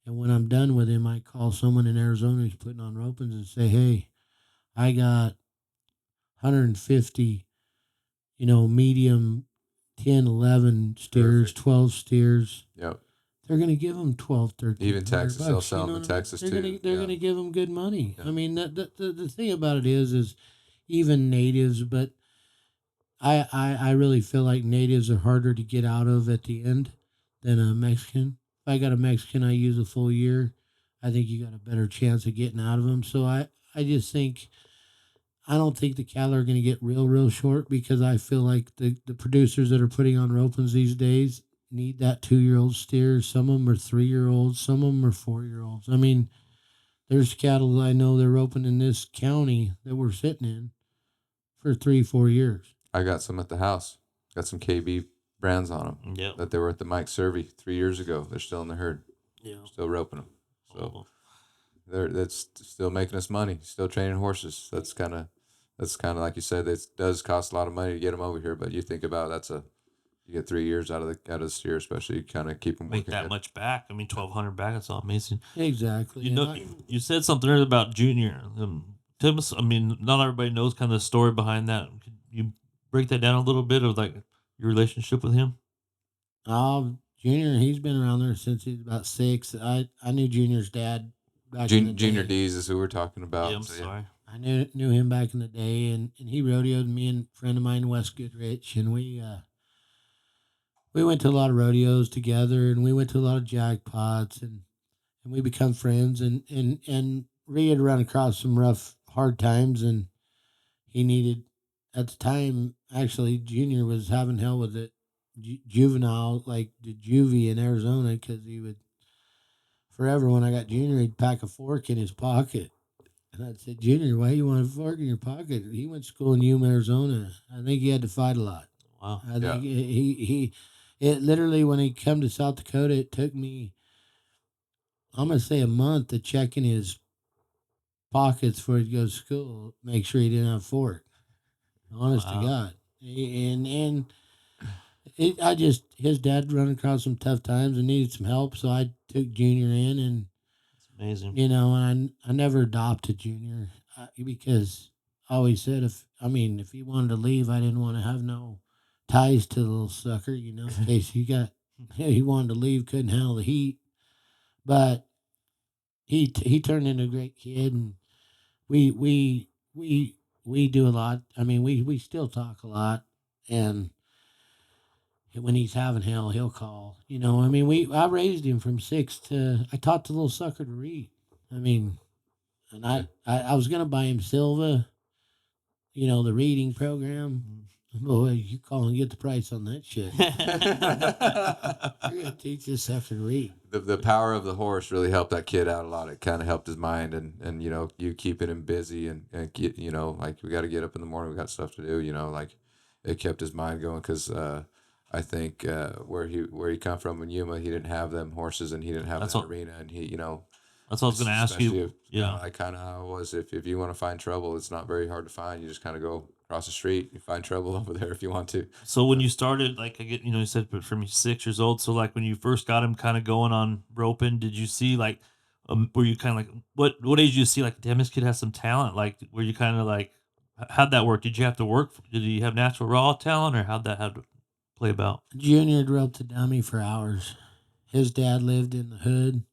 and when I'm done with him, I call someone in Arizona who's putting on ropings and say, "Hey, I got 150, medium 10, 11 steers, Perfect. 12 steers." Yep. They're going to give them 12, 13. Even Texas, they'll bucks, sell them in what I mean? Texas they're too. Gonna, they're Yeah. going to give them good money. Yeah. I mean, the thing about it is even natives, but I really feel like natives are harder to get out of at the end than a Mexican. If I got a Mexican, I use a full year. I think you got a better chance of getting out of them. So I just think I don't think the cattle are going to get real short because I feel like the producers that are putting on ropings these days need that 2-year-old steer. Some of them are 3-year-olds. Some of them are 4-year-olds. I mean, there's cattle I know they're roping in this county that we're sitting in for 3-4 years. I got some at the house. Got some KB brands on them Yeah. that they were at the Mike Survey 3 years ago. They're still in the herd, Yeah. still roping them. So that's still making us money. Still training horses. That's kind of like you said. It does cost a lot of money to get them over here, but you think about you get 3 years out of the steer, especially. You kind of keep them Make working. that good. much back. I mean, 1,200 back. That's all amazing. Exactly. You said something earlier about Junior. Tell us. I mean, not everybody knows kind of the story behind that. Could you break that down a little bit of like your relationship with him? Junior, he's been around there since he was about 6. I knew Junior's dad back in the Junior day. D's is who we're talking about. Yeah, I'm So, sorry. I knew him back in the day, and he rodeoed me and a friend of mine, Wes Goodrich, and we went to a lot of rodeos together, and we went to a lot of jackpots, and we become friends, and Rhea had run across some rough, hard times, and he needed at the time. Actually, Junior was having hell with it. Juvenile, like the juvie in Arizona, because he would forever when I got Junior, he'd pack a fork in his pocket. And I'd say, Junior, why you want a fork in your pocket? He went to school in Yuma, Arizona. I think he had to fight a lot. Wow. I think it literally, when he come to South Dakota, it took me, I'm going to say a month to check in his pockets before he'd go to school, make sure he didn't have a fork. Honest to Wow. God. I just, his dad run across some tough times and needed some help. So I took Junior in, and It's amazing. and I never adopted Junior because I always said if he wanted to leave, I didn't want to have no ties to the little sucker, in case he wanted to leave, couldn't handle the heat. But he turned into a great kid, and we we we we do a lot. I mean, we still talk a lot, and when he's having hell, he'll call. I mean, I raised him from 6 to. I taught the little sucker to read. I mean, and I was gonna buy him Silva, the reading program. Boy, you call and get the price on that shit. You're gonna teach this sucker to read. The power of the horse really helped that kid out a lot. It kind of helped his mind, and you keeping him busy, and get, like, we got to get up in the morning, we got stuff to do, like, it kept his mind going, because I think where he come from in Yuma, he didn't have them horses, and he didn't have That's that all- arena, and he That's what I was going to ask you. especially Yeah. like kind of how it was. If you want to find trouble, it's not very hard to find. You just kind of go across the street, you find trouble over there if you want to. So when you started, like, I get, you said from 6 years old. So like when you first got him kind of going on roping, did you see like, were you kind of like, what age did you see like, damn, this kid has some talent? Like, were you kind of like, how'd that work? Did you have to work? Did he have natural raw talent, or how'd that have to play about? Junior roped the dummy for hours. His dad lived in the hood.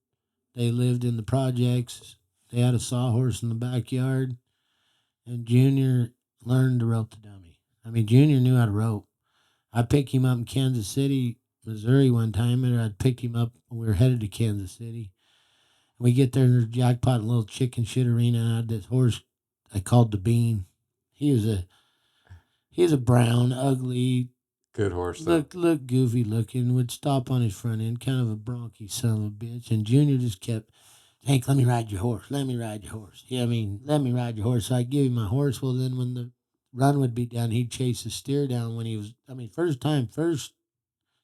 They lived in the projects. They had a sawhorse in the backyard, and Junior learned to rope the dummy. I mean, Junior knew how to rope. I picked him up in Kansas City, Missouri one time, and I'd picked him up when we were headed to Kansas City. We get there, and there's jackpot in a little chicken shit arena, and I had this horse I called the Bean. He was a brown, ugly, Good horse, though. look goofy looking, would stop on his front end, kind of a bronky son of a bitch. And Junior just kept, Hank, let me ride your horse. Let me ride your horse. Yeah, I mean, let me ride your horse. So I'd give him my horse. Well, then when the run would be done, he'd chase the steer down when he was, first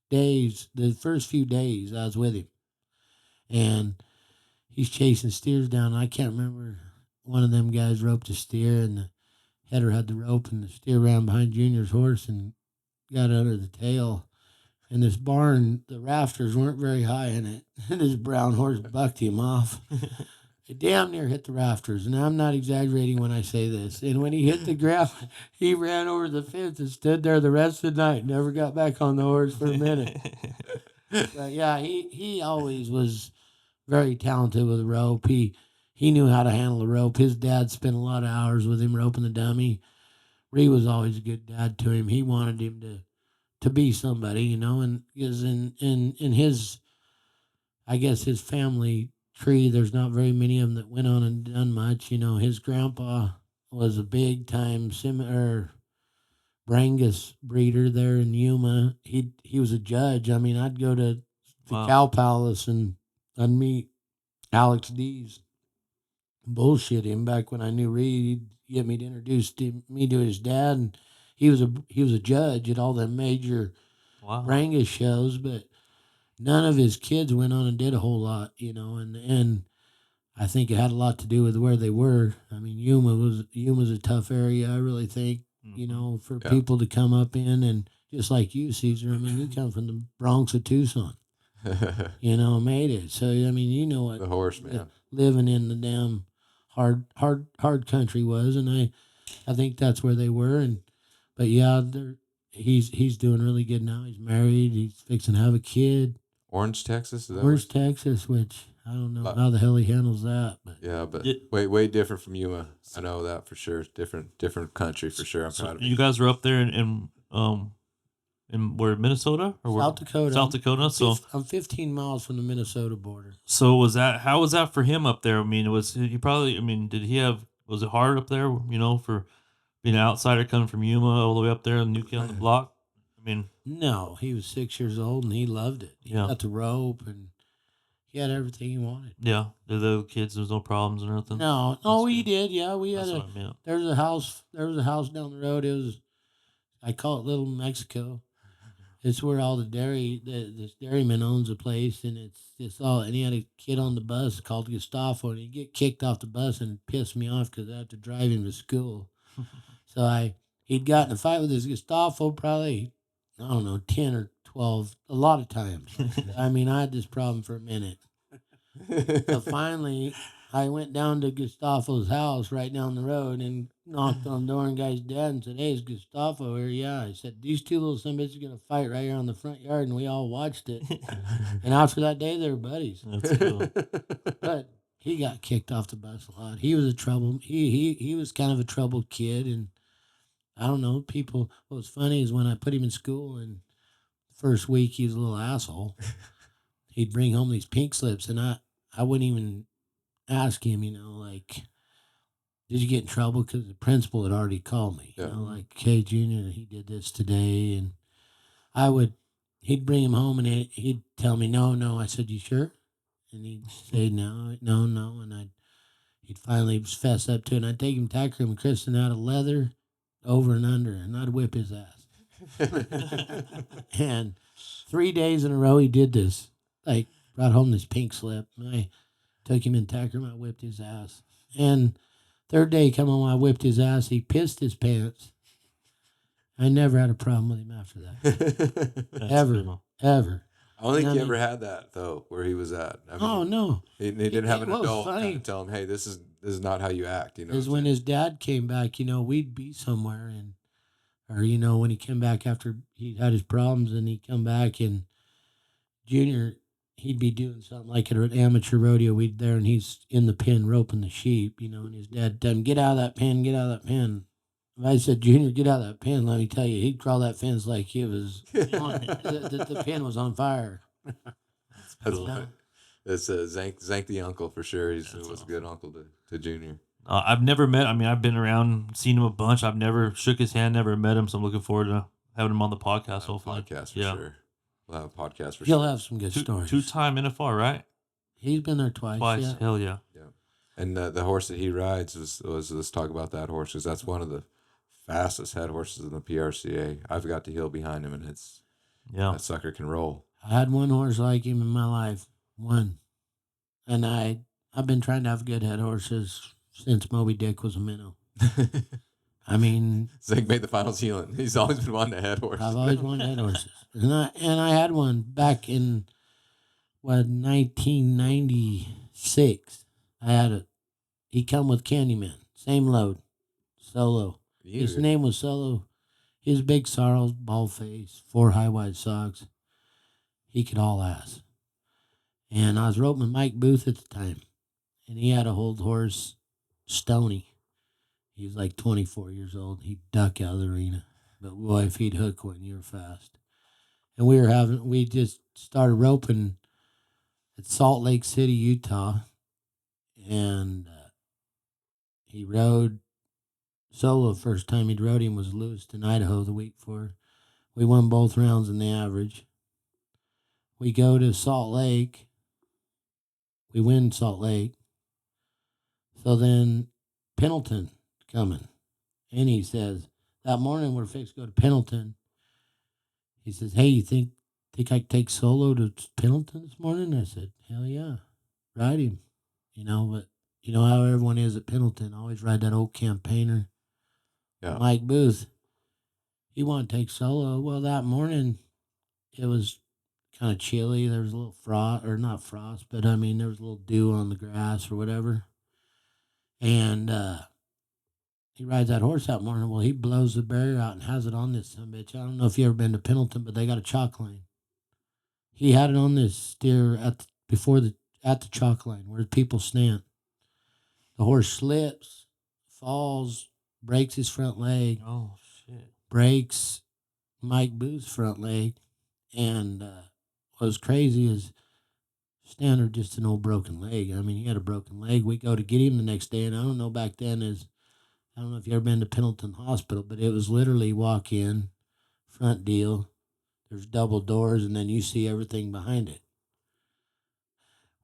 days, the first few days I was with him. And he's chasing steers down. And I can't remember, one of them guys roped a steer, and the header had the rope, and the steer ran behind Junior's horse and got under the tail. And this barn, the rafters weren't very high in it. And this brown horse bucked him off. It damn near hit the rafters. And I'm not exaggerating when I say this. And when he hit the ground, he ran over the fence and stood there the rest of the night. Never got back on the horse for a minute. But yeah, he always was very talented with the rope. He knew how to handle the rope. His dad spent a lot of hours with him roping the dummy. Ree was always a good dad to him. He wanted him to be somebody, and because in his, I guess his family tree, there's not very many of them that went on and done much. His grandpa was a big time Brangus breeder there in Yuma. He was a judge. I mean, I'd go to the Wow. Cow Palace, and I'd meet Alex Dees, bullshit him back when I knew Reed. He'd get me to introduce me to his dad, and he was a judge at all the major Wow. Brangus shows, but none of his kids went on and did a whole lot, and I think it had a lot to do with where they were. I mean, Yuma's a tough area, I really think, for Yeah. people to come up in, and just like you, Caesar. I mean, you come from the Bronx of Tucson, made it. So I mean, you know what The horse, man. living in the damn hard country was, and I think that's where they were. But yeah, he's doing really good now. He's married. He's fixing to have a kid. Orange, Texas? Is that Where's Texas? Which I don't know Lot- how the hell he handles that. But Yeah, but It- way different from Yuma. I know that for sure. Different country for sure. I'm So proud of you guys were up there in where, Minnesota or where? South Dakota. South Dakota. So I'm 15 miles from the Minnesota border. how was that for him up there? I mean, was it hard up there? For being an outsider coming from Yuma all the way up there, new kid on the block? I mean, No, he was 6 years old and he loved it. He Yeah. got the rope and he had everything he wanted. yeah, the other kids, there's no problems or nothing. No, we did. Yeah, we had That's a. what I meant. There was a house. There was a house down the road. It was, I call it Little Mexico. It's where all the dairy. This dairyman owns a place, and it's all. And he had a kid on the bus called Gustavo, and he'd get kicked off the bus, and it pissed me off because I had to drive him to school. So he'd gotten in a fight with this Gustavo probably, I don't know, 10 or 12, a lot of times. I mean, I had this problem for a minute. So finally, I went down to Gustavo's house right down the road and knocked on the door, and guy's dad and said, "Hey, is Gustavo here?" Yeah. I said, "These two little son of a bitches are going to fight right here on the front yard," and we all watched it. And after that day, they were buddies. That's cool. But he got kicked off the bus a lot. He was a trouble. He was kind of a troubled kid, and I don't know. People. What was funny is when I put him in school, and first week he was a little asshole. He'd bring home these pink slips, and I wouldn't even ask him. Like, did you get in trouble? Because the principal had already called me. Yeah. Like, hey, Junior, he did this today, and he'd bring him home, and he'd tell me, no. I said, you sure? And he'd say, no, and he'd finally fess up to it, and I'd take him tack room and Kristen out of leather, over and under, and I'd whip his ass. And 3 days in a row he did this. Like, brought home this pink slip, and I took him in tack room, I whipped his ass. And third day he come home, I whipped his ass, he pissed his pants. I never had a problem with him after that. That's Ever. cool. Ever. I don't think I he mean- ever had that though, where he was at. I mean, Oh, no. he didn't have an What was adult funny- kind of tell him, "Hey, this is not how you act." You know, Is when his dad came back, we'd be somewhere, or when he came back after he had his problems, and he'd come back, and Junior, he'd be doing something like at an amateur rodeo. We'd there, and he's in the pen roping the sheep, and his dad told him, "Get out of that pen, get out of that pen." If I said, "Junior, get out of that pen," let me tell you, he'd crawl that fence like it was the pen was on fire. That's cool. right. It's Zank the uncle for sure. He was a good uncle to Junior. I've never met. I mean, I've been around, seen him a bunch. I've never shook his hand, never met him. So I'm looking forward to having him on the podcast. Hopefully, Podcast for yeah. sure. We'll have a podcast for He'll sure. have some good stories. Two-time NFR, right? He's been there twice. Yeah. Hell yeah. And the horse that he rides was let's talk about that horse, because that's one of the fastest head horses in the PRCA. I've got the heel behind him, and Yeah. that sucker can roll. I had one horse like him in my life. One. And I've been trying to have good head horses since Moby Dick was a minnow. I mean, Zank made the finals healing. He's always been wanting a head horse. I've always wanted head horses. And I had one back in 1996. He come with Candyman, same load, Solo. His name was Solo. His big sorrel, bald face, 4 high wide socks. He could haul ass. And I was roping with Mike Booth at the time, and he had a old horse, Stony. He was like 24 years old. He'd duck out of the arena. But boy, if he'd hook one, you were fast. And we just started roping at Salt Lake City, Utah. And he rode Solo. First time he'd rode him was Lewiston, Idaho, the week before. We won both rounds in the average. We go to Salt Lake. We win Salt Lake. So then Pendleton coming. And he says, that morning we're fixed to go to Pendleton. He says, hey, you think I could take Solo to Pendleton this morning? I said, hell yeah. Ride him. But you know how everyone is at Pendleton. Always ride that old campaigner. Yeah. Mike Booth. He wanted to take Solo. Well, that morning it was kind of chilly. There was a little frost, or not frost, but I mean, there was a little dew on the grass or whatever. And he rides that horse that morning. Well, he blows the barrier out and has it on this son of a bitch. I don't know if you ever been to Pendleton, but they got a chalk line. He had it on this steer at the chalk line where people stand. The horse slips, falls, breaks his front leg, Oh shit. breaks Mike Booth's front leg, and what was crazy is Standard just an old broken leg. I mean, he had a broken leg. We go to get him the next day, and I don't know back then as I don't know if you ever been to Pendleton Hospital, but it was literally walk in, front deal. There's double doors, and then you see everything behind it.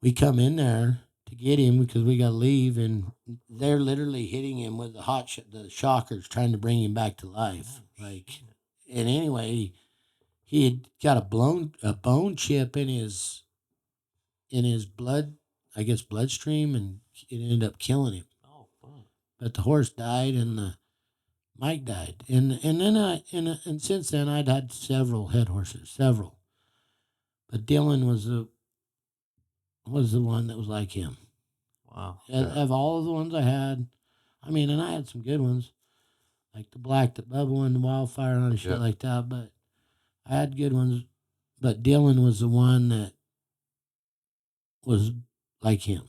We come in there to get him because we got to leave, and they're literally hitting him with the shockers, trying to bring him back to life. Like, and anyway, he had got a bone chip in his blood, I guess bloodstream, and it ended up killing him. Oh, fuck. But the horse died, and Mike died, and then and since then I'd had several head horses, but Dylan was the one that was like him. Wow. Of all of the ones I had, I mean, and I had some good ones, like the black that Bubba won the wildfire on and shit like that. But I had good ones. But Dylan was the one that was like him.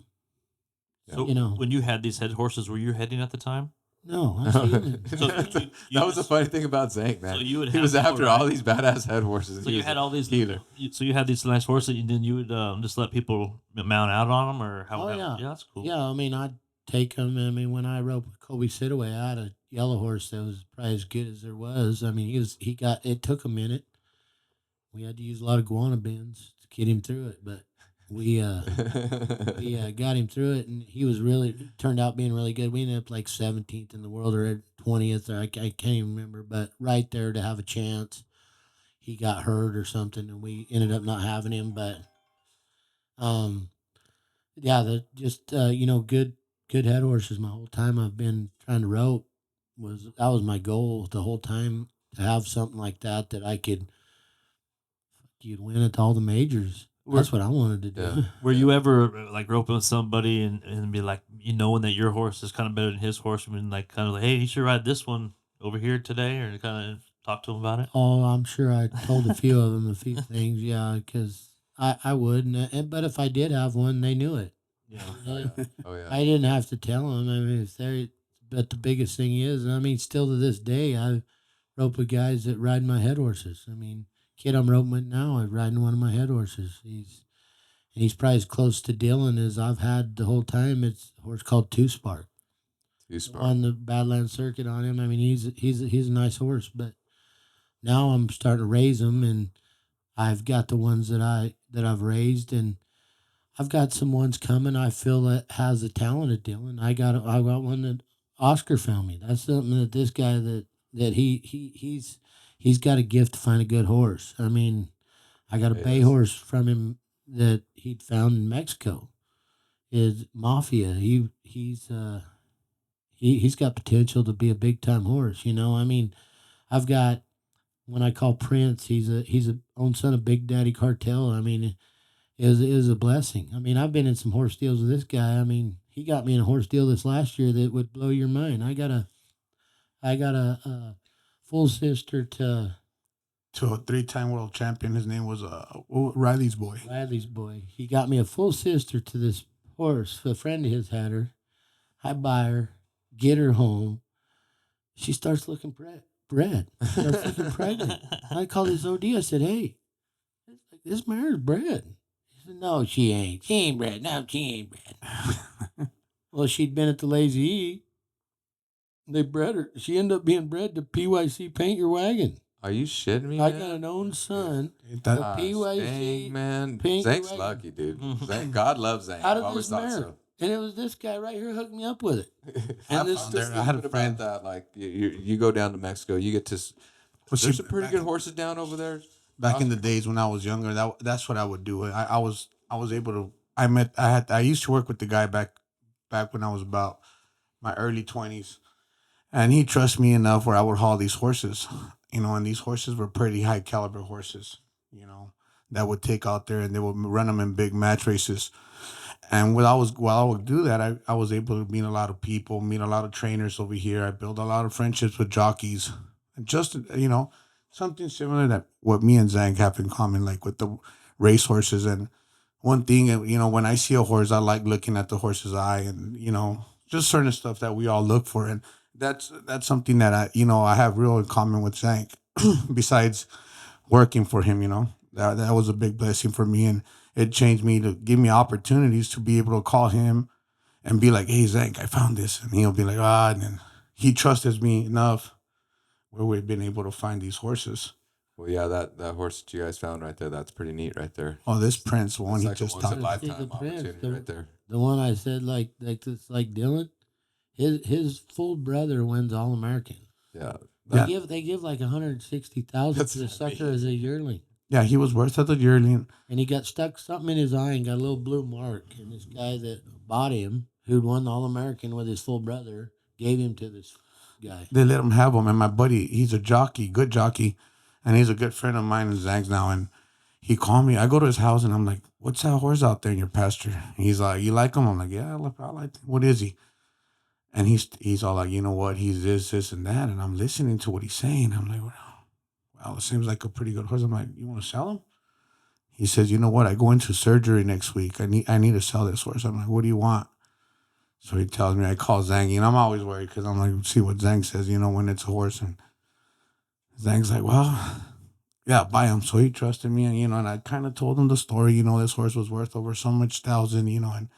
So You know. when you had these head horses, were you heading at the time? No, I was healing. So that you was the funny thing about Zank, man. So you would he have was to go, after all these badass head horses. and So he you was had a all these healer. So you had these nice horses, and then you would just let people mount out on them, or how? Oh, yeah. Yeah, that's cool. Yeah, I mean, I'd take them. I mean, when I rode with Kobe Sidaway, I had a yellow horse that was probably as good as there was. I mean, it took a minute. We had to use a lot of guana bins to get him through it, but we got him through it, and he was turned out being really good. We ended up like 17th in the world or 20th, or I can't even remember, but right there to have a chance. He got hurt or something, and we ended up not having him, but yeah, good head horses. My whole time I've been trying to rope that was my goal the whole time, to have something like that I could you'd win at all the majors. That's what I wanted to do. Yeah. Were you ever like roping with somebody and be like, knowing that your horse is kind of better than his horse, and like kind of like, hey, you should ride this one over here today, or kind of talk to him about it? Oh, I'm sure I told a few of them a few things, yeah, because I would, but if I did have one, they knew it. Yeah. Oh yeah. I didn't have to tell them. I mean, but the biggest thing is, I mean, still to this day, I rope with guys that ride my head horses. I mean, kid I'm roping with now, I'm riding one of my head horses. He's probably as close to Dylan as I've had the whole time. It's a horse called Two Spark. Too smart. On the Badlands circuit on him. I mean, he's a nice horse, but now I'm starting to raise them, and I've got the ones that I've raised, and I've got some ones coming. I feel that has the talent of Dylan. I got one that Oscar found me. That's something that this guy that he's got a gift to find a good horse. I mean, I got a bay horse from him that he'd found in Mexico. Is Mafia. He's got potential to be a big time horse. You know, I mean, I've got when I call Prince, he's a own son of Big Daddy Cartel. I mean, it was a blessing. I mean, I've been in some horse deals with this guy. I mean, he got me in a horse deal this last year that would blow your mind. I got a full sister to a 3-time world champion. His name was Riley's boy. Riley's boy. He got me a full sister to this horse. A friend of his had her. I buy her, get her home. She starts looking bred. Starts looking pregnant. I called his OD. I said, "Hey, this mare's bred." He said, "No, she ain't. She ain't bred. No, she ain't bred." Well, she'd been at the Lazy E. They bred her. She ended up being bred to PYC Paint Your Wagon. Are you shitting me? I man? got an own son. That, PYC, dang, man. Pink Zank's Wagon. lucky, dude. Zank, God loves Zank. Out I've of always this thought mare. so. And it was this guy right here hooked me up with it. And this- I had a friend that, like, you go down to Mexico, you get to. There's some pretty good horses down over there. back in the days when I was younger, that's what I would do. I was able to. I used to work with the guy back when I was about my early 20s, and he trusted me enough where I would haul these horses, and these horses were pretty high caliber horses, that would take out there and they would run them in big match races. And while I would do that, I was able to meet a lot of people, meet a lot of trainers over here. I built a lot of friendships with jockeys, and just something similar that what me and Zank have in common, like with the race horses. And one thing, when I see a horse, I like looking at the horse's eye, and just certain stuff that we all look for. And that's something that I have real in common with Zank. Besides working for him, that was a big blessing for me, and it changed me to give me opportunities to be able to call him and be like, "Hey, Zank, I found this," and he'll be like, and then he trusts me enough where we've been able to find these horses. Well, yeah, that horse that you guys found right there, that's pretty neat right there. Oh, this Prince one, It's he like a just once in a talked. See, lifetime the Prince, opportunity right there. the one I said like this, like Dylan, his full brother wins All American. Yeah. Yeah. They give like 160,000 That's to the what I sucker mean. as a yearling, Yeah, he was worth at the yearling. and he got stuck something in his eye and got a little blue mark. And this guy that bought him, who'd won the All American with his full brother, gave him to this guy. They let him have him. And my buddy, he's a jockey, good jockey, and he's a good friend of mine in Zags now. And he called me. I go to his house and I'm like, "What's that horse out there in your pasture?" He's like, "You like him?" I'm like, "Yeah, I like him. What is he?" And he's all like, "You know what? He's this, and that." And I'm listening to what he's saying. I'm like, "Well, it seems like a pretty good horse." I'm like, "You want to sell him?" He says, "You know what? I go into surgery next week. I need to sell this horse." I'm like, "What do you want?" So he tells me. I call Zangy, and I'm always worried because I'm like, see what Zang says, when it's a horse. And Zang's like, "Well, yeah, buy him." So he trusted me, and I kind of told him the story. This horse was worth over so much thousand, and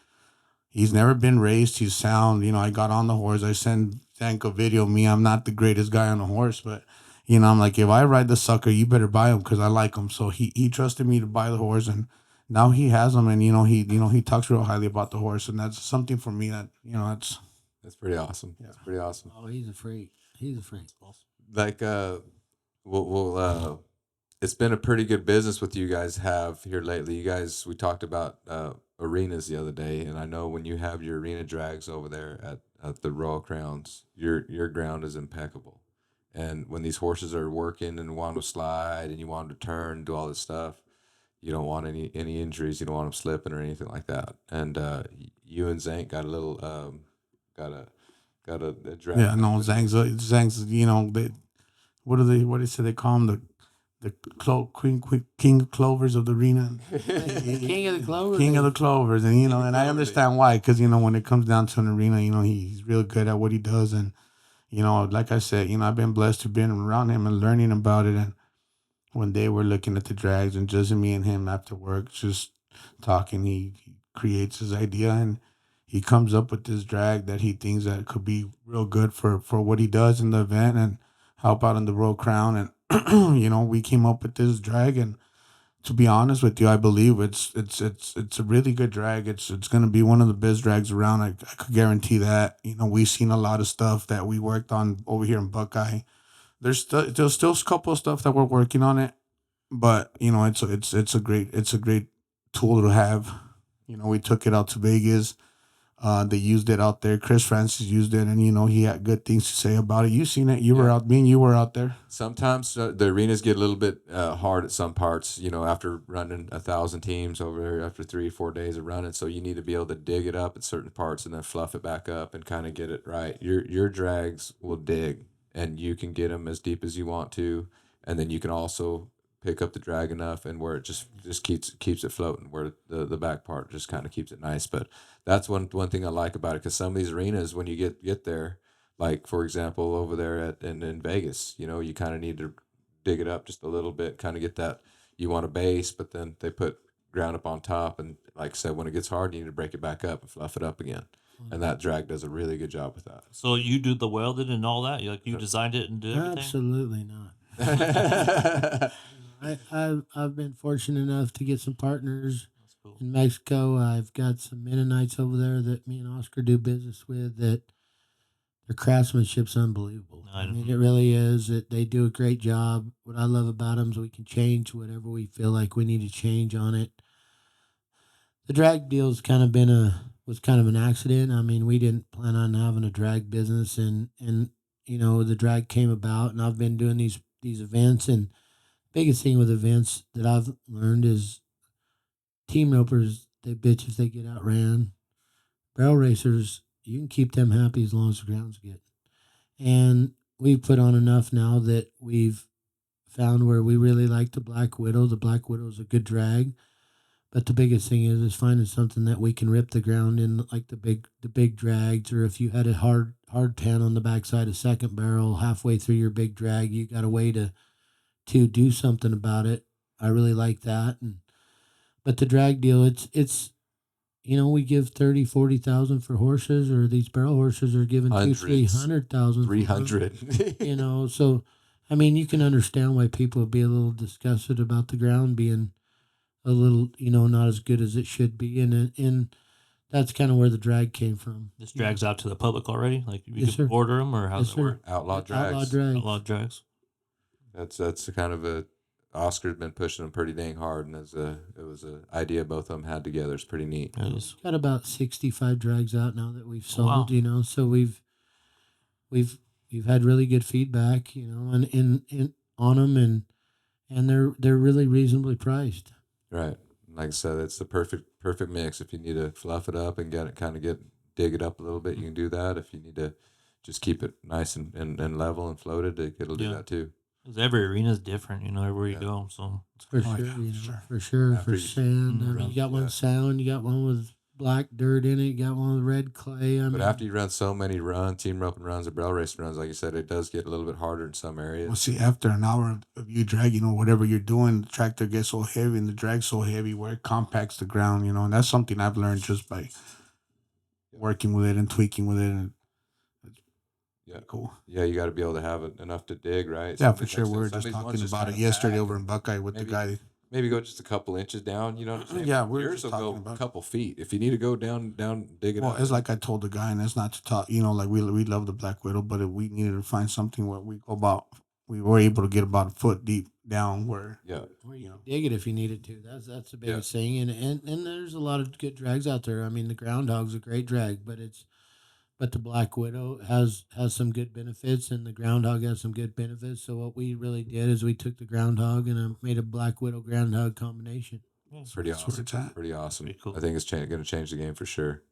he's never been raced. He's sound. I got on the horse. I sent Zank a video of me. I'm not the greatest guy on the horse, but I'm like, if I ride the sucker, you better buy him because I like him. So he trusted me to buy the horse, and now he has him, and he talks real highly about the horse, and that's something for me that That's pretty awesome. That's pretty awesome. Oh, he's a freak. He's a freak. Like it's been a pretty good business with you guys have here lately. You guys, we talked about arenas the other day, and I know when you have your arena drags over there at the Royal Crowns, your ground is impeccable. And when these horses are working and want to slide and you want them to turn, do all this stuff, you don't want any injuries. You don't want them slipping or anything like that. And you and Zank got a little got a drag. yeah. No, Zang's. What do they say? They call him the king of clovers of the arena. King of the Clover. King of the Clovers, and and I understand why, because when it comes down to an arena, he's real good at what he does, and like I said, I've been blessed to been around him and learning about it. And one day we're looking at the drags, and just me and him after work, just talking, he creates his idea, and he comes up with this drag that he thinks that could be real good for what he does in the event and help out in the Royal Crown, and we came up with this drag, and to be honest with you, I believe it's a really good drag. It's going to be one of the best drags around. I could guarantee that. We've seen a lot of stuff that we worked on over here in Buckeye. There's still a couple of stuff that we're working on it, but it's a great tool to have. We took it out to Vegas. They used it out there. Chris Francis used it, and he had good things to say about it. You seen it? You were out. Me and you were out there. Sometimes the arenas get a little bit hard at some parts, after running 1,000 teams over there after 3 or 4 days of running. So you need to be able to dig it up at certain parts and then fluff it back up and kind of get it right. Your drags will dig, and you can get them as deep as you want to, and then you can also pick up the drag enough and where it just keeps it floating, where the back part just kind of keeps it nice. But that's one thing I like about it, because some of these arenas, when you get there, like for example over there in Vegas, you kind of need to dig it up just a little bit, kind of get that. You want a base, but then they put ground up on top, and like I said, when it gets hard, you need to break it back up and fluff it up again. And that drag does a really good job with that. So you do the welding and all that? You designed it and did everything? Absolutely not. I've been fortunate enough to get some partners Cool. in Mexico. I've got some Mennonites over there that me and Oscar do business with, that their craftsmanship's unbelievable. I mean, it really is. They do a great job. What I love about them is we can change whatever we feel like we need to change on it. The drag deal's kind of was kind of an accident. I mean, we didn't plan on having a drag business, and the drag came about, and I've been doing these events. And biggest thing with events that I've learned is team ropers, they bitch if they get outran. Barrel racers, you can keep them happy as long as the ground's good. And we've put on enough now that we've found where we really like the Black Widow. The Black Widow is a good drag. But the biggest thing is finding something that we can rip the ground in, like the big drags, or if you had a hard pan on the backside of second barrel halfway through your big drag, you got a way to do something about it. I really like that. But the drag deal, it's we give 30, 40,000 for horses, or these barrel horses are given two, Hundreds. 300,000. 300. So, I mean, you can understand why people would be a little disgusted about the ground being a little, not as good as it should be, and that's kind of where the drag came from. This drags out to the public already. Like you Yes, can sir. order them, or how's Yes, it work? sir. Outlaw drags. Outlaw drag. Outlaw drags. That's a kind of a Oscar's been pushing them pretty dang hard, and it was a idea both of them had together. It's pretty neat. It is. Got about 65 drags out now that we've sold. Wow. So we've had really good feedback, and on them, and they're really reasonably priced. Right. Like I said, it's the perfect mix. If you need to fluff it up and dig it up a little bit, you can do that. If you need to just keep it nice and level and floated, it'll do that too. Because every arena is different, everywhere you Yeah. go. So For Oh, sure, yeah, for sure. After For you- sand, you got one Yeah. sound, you got one with black dirt in it, you got one with red clay. But after you run so many team roping runs or barrel racing runs, like you said, it does get a little bit harder in some areas. Well, see, after an hour of you dragging or whatever you're doing, the tractor gets so heavy and the drag's so heavy where it compacts the ground, and that's something I've learned just by working with it and tweaking with it. And Yeah. cool. Yeah, you got to be able to have enough to dig, right? Yeah, for Somebody's sure. like, We were just somebody's talking one's about it kinda yesterday packed. over in Buckeye with the Maybe- guy. Maybe go just a couple inches down. You know what I'm saying? Yeah, we were yours just will talking go about a it. couple feet. If you need to go down, dig it Well, up. it's like I told the guy, and it's not to talk, like we love the Black Widow, but if we needed to find something where we were able to get about a foot deep down where, Yeah. Or you dig it if you needed to. That's the biggest thing. And there's a lot of good drags out there. I mean, the Groundhog's a great drag, but the Black Widow has some good benefits, and the Groundhog has some good benefits. So what we really did is we took the Groundhog and made a Black Widow Groundhog combination. Pretty that's where awesome. it's at. Pretty awesome. Pretty cool. I think it's going to change the game for sure.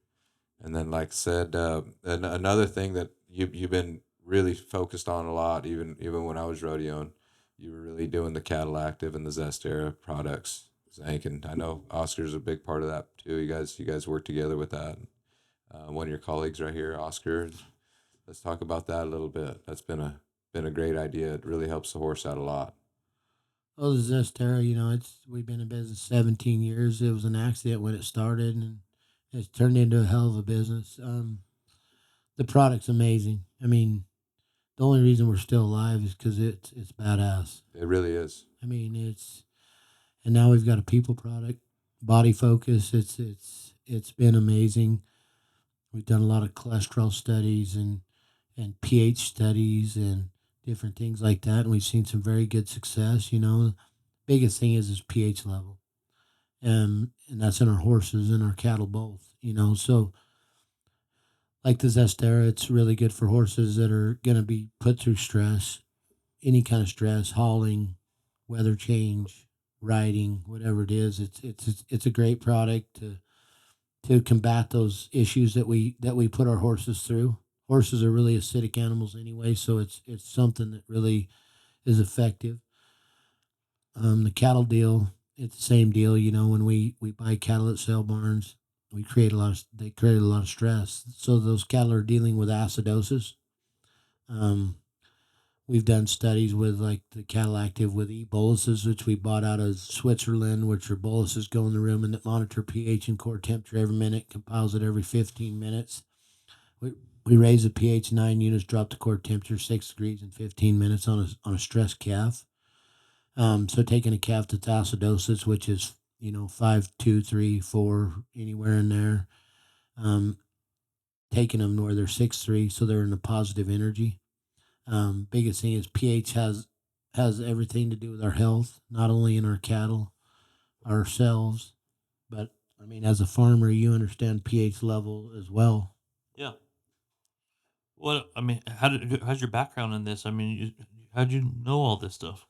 And then, like I said, another thing that you've been really focused on a lot, even when I was rodeoing, you were really doing the Cattle Active and the Zest Era products. Zank, and I know Oscar's a big part of that too. You guys work together with that. One of your colleagues right here, Oscar. Let's talk about that a little bit. That's been a great idea. It really helps the horse out a lot. Oh, the Zestera, we've been in business 17 years. It was an accident when it started, and it's turned into a hell of a business. The product's amazing. I mean, the only reason we're still alive is because it's badass. It really is. I mean, and now we've got a people product, body focus. It's been amazing. We've done a lot of cholesterol studies and pH studies and different things like that, and we've seen some very good success. Biggest thing is pH level, and that's in our horses and our cattle both. So like the Zestera, it's really good for horses that are going to be put through stress, any kind of stress, hauling, weather change, riding, whatever it is. It's a great product to combat those issues that we put our horses through. Horses are really acidic animals anyway, so it's something that really is effective. The cattle deal, it's the same deal. When we buy cattle at sale barns, they create a lot of stress. So those cattle are dealing with acidosis. We've done studies with like the Cattle Active with boluses, which we bought out of Switzerland, which are boluses go in the room and that monitor pH and core temperature every minute, compiles it every 15 minutes. We raise the pH 9 units, drop the core temperature 6 degrees in 15 minutes on a stressed calf. So taking a calf that's acidosis, which is 5, 2, 3, 4, anywhere in there, taking them where they're 6, 3, so they're in a positive energy. Biggest thing is pH has everything to do with our health, not only in our cattle, ourselves, but I mean, as a farmer, you understand pH level as well. Yeah. Well, I mean, how's your background in this? I mean, how'd you know all this stuff?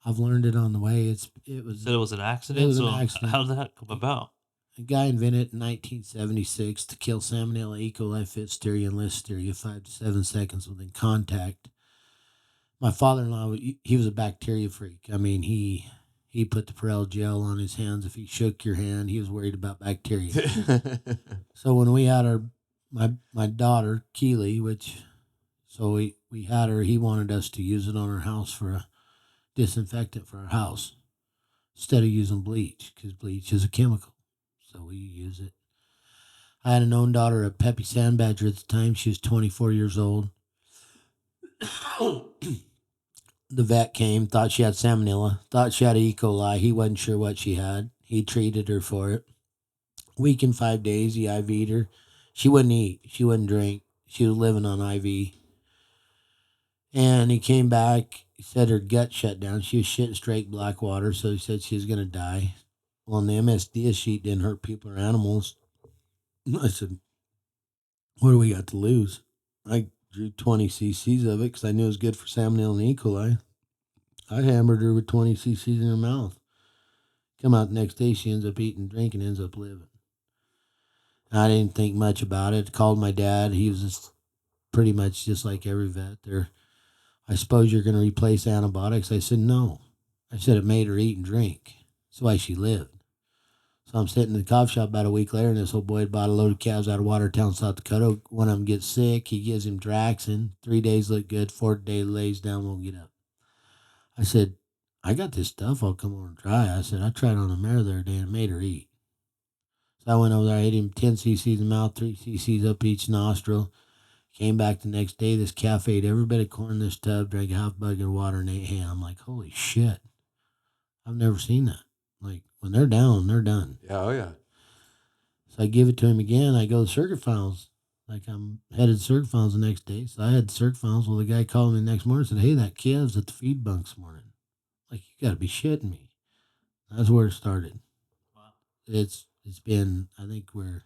I've learned it on the way. It You was said it was an accident. It was an so accident. How did that come about? a guy invented it in 1976 to kill Salmonella, E. coli, Fiftheria, and Listeria 5 to 7 seconds within contact. My father-in-law, he was a bacteria freak. I mean, he put the Perel gel on his hands. If he shook your hand, he was worried about bacteria. So when we had my daughter, Keely, we had her, he wanted us to use it on our house for a disinfectant for our house instead of using bleach, because bleach is a chemical. So we use it. I had an own daughter, a Peppy Sand Badger at the time. She was 24 years old. The vet came, thought she had salmonella, thought she had E. coli. He wasn't sure what she had. He treated her for it. Week and 5 days, he IV'd her. She wouldn't eat. She wouldn't drink. She was living on IV. And he came back. He said her gut shut down. She was shitting straight black water, so he said she was going to die. Well, the MSD sheet didn't hurt people or animals. I said, what do we got to lose? I drew 20 cc's of it because I knew it was good for salmonella and E. coli. I hammered her with 20 cc's in her mouth. Come out the next day, she ends up eating, drinking, ends up living. I didn't think much about it. Called my dad. He was just pretty much just like every vet there. I suppose you're going to replace antibiotics. I said, no. I said it made her eat and drink. That's why she lived. So I'm sitting in the coffee shop about a week later, and this old boy had bought a load of calves out of Watertown, South Dakota. One of them gets sick. He gives him Draxin. 3 days look good. 4th day lays down, won't get up. I said, I got this stuff. I'll come over and try. I said, I tried on a mare the other day and made her eat. So I went over there. I hit him 10 cc's in the mouth, 3 cc's up each nostril. Came back the next day. This calf ate every bit of corn in this tub, drank a half bucket of water, and ate ham. I'm like, holy shit. I've never seen that. Like, when they're down, they're done. Yeah, oh yeah. So I give it to him again. I go to circuit finals. Like, I'm headed to circuit finals the next day. So I had circuit finals. Well, the guy called me the next morning and said, hey, that calf's at the feed bunk this morning. Like, you got to be shitting me. That's where it started. Wow. It's been, I think we're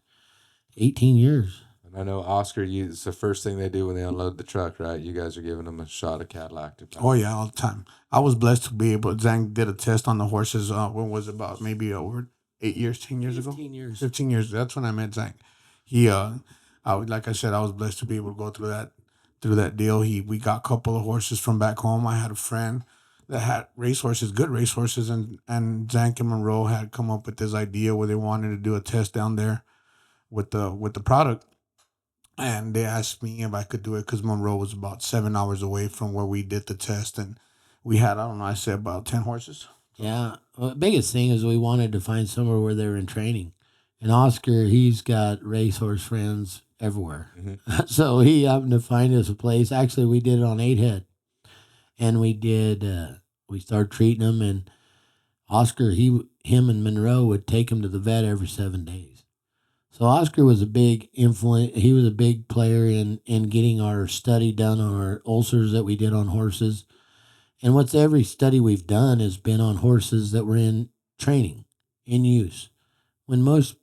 18 years. And I know Oscar, it's the first thing they do when they unload the truck, right? You guys are giving them a shot of Cadillac. Oh yeah, all the time. I was blessed to be able. Zang did a test on the horses. When was it, about maybe over 8 years, 10 years ago? 15 years. 15 years. That's when I met Zang. He like I said, I was blessed to be able to go through that deal. We got a couple of horses from back home. I had a friend that had racehorses, good racehorses, and Zang and Monroe had come up with this idea where they wanted to do a test down there with the product. And they asked me if I could do it because Monroe was about 7 hours away from where we did the test. And we had, I don't know, I said about 10 horses. Yeah. Well, the biggest thing is we wanted to find somewhere where they were in training. And Oscar, he's got racehorse friends everywhere. Mm-hmm. So he happened to find us a place. Actually, we did it on 8 head. And we started treating them. And Oscar, him and Monroe would take him to the vet every 7 days. So Oscar was a big influence. He was a big player in getting our study done on our ulcers that we did on horses. And every study we've done has been on horses that were in training, in use. When most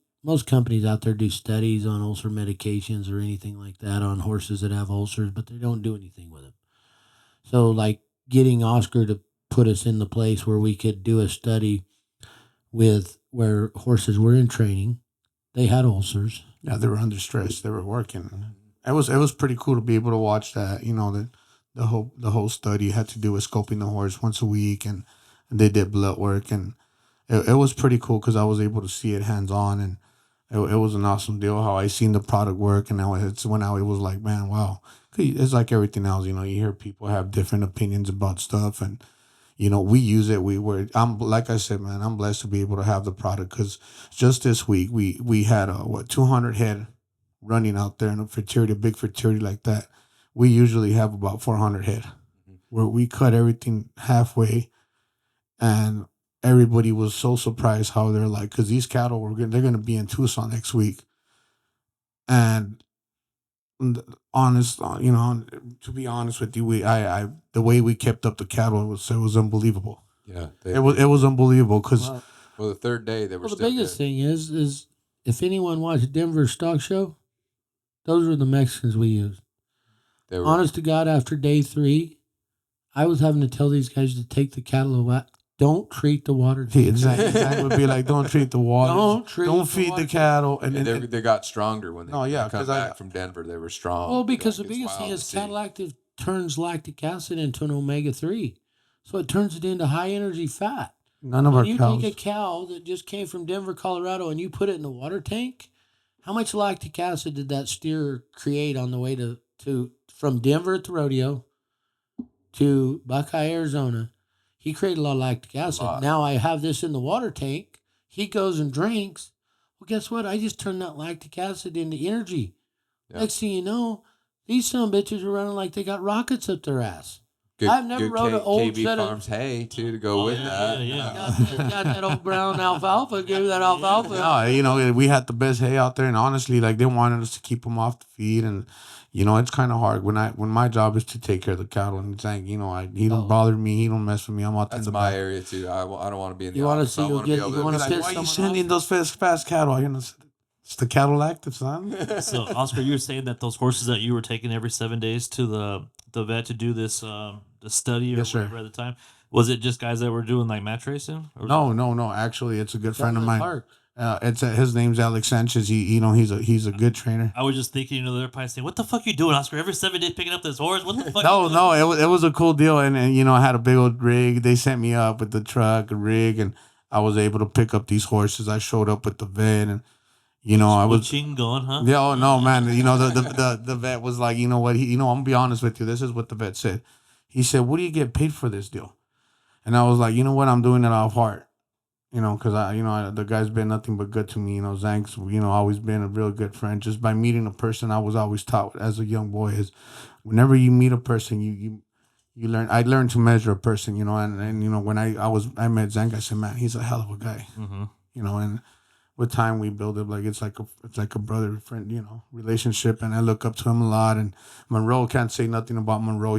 companies out there do studies on ulcer medications or anything like that on horses that have ulcers, but they don't do anything with them. So like getting Oscar to put us in the place where we could do a study with where horses were in training. They had ulcers. Yeah, they were under stress. They were working. It was pretty cool to be able to watch that. You know, the whole study had to do with scoping the horse once a week, and they did blood work, and it was pretty cool because I was able to see it hands on, and it was an awesome deal how I seen the product work, and now it was like, man, wow. It's like everything else, you know. You hear people have different opinions about stuff, and you know, we use it. I'm like I said, man, I'm blessed to be able to have the product because just this week we had 200 head running out there in a big fertility like that. We usually have about 400 head, where we cut everything halfway, and everybody was so surprised how they're like, because these cattle they're going to be in Tucson next week, and honest, you know, to be honest with you, the way we kept up the cattle it was unbelievable. Yeah, it was unbelievable because the third day they were. Well, the biggest thing is if anyone watched Denver Stock Show, those were the Mexicans we used. Honest to God, after day 3, I was having to tell these guys to take the cattle away. Don't treat the water. Exactly. Would be like, don't treat the water. Don't feed the cattle. And they got stronger when they come back from Denver. They were strong. Well, because the biggest thing is cattle active turns lactic acid into an omega-3. So it turns it into high energy fat. None of our cows. You take a cow that just came from Denver, Colorado, and you put it in a water tank, how much lactic acid did that steer create on the way from Denver at the rodeo to Buckeye, Arizona? He created a lot of lactic acid. Now I have this in the water tank. He goes and drinks. Well, guess what? I just turned that lactic acid into energy. Yeah. Next thing you know, these some bitches are running like they got rockets up their ass. Good, I've never good rode an old KB set of. Farms hay too to go with that. yeah. Got that old brown alfalfa. Give me that alfalfa. No, we had the best hay out there, and honestly, like they wanted us to keep them off the feed, and it's kind of hard when my job is to take care of the cattle, and Zank, he don't bother me, he don't mess with me. I'm out there in That's the my back. area too. I don't want to be in the You wanna office. see I who want to be get- able you to wanna be Like, piss why are you someone sending off? those fast cattle? It's the cattle active, son. So Oscar, you were saying that those horses that you were taking every 7 days to the vet to do this the study or Yes, sir. whatever at the time, was it just guys that were doing like match racing? Or was No. Actually, it's a good friend of Down in the mine. park. His name's Alex Sanchez. He's a good trainer. I was just thinking, they're probably saying, "What the fuck you doing, Oscar? Every 7 days picking up this horse? What the fuck?" No, it was a cool deal, and I had a big old rig. They sent me up with the truck, a rig, and I was able to pick up these horses. I showed up with the vet, and I was. Chingon, huh? Yeah, oh no, man. The vet was like, you know what? I'm gonna be honest with you. This is what the vet said. He said, "What do you get paid for this deal?" And I was like, you know what? I'm doing it off heart. Because the guy's been nothing but good to me. Zank's, always been a real good friend. Just by meeting a person, I was always taught as a young boy is, whenever you meet a person, you learn. I learned to measure a person. And when I met Zank, I said, man, he's a hell of a guy. Mm-hmm. And with time we build up like it's like a brother friend, relationship, and I look up to him a lot. And Monroe, can't say nothing about Monroe.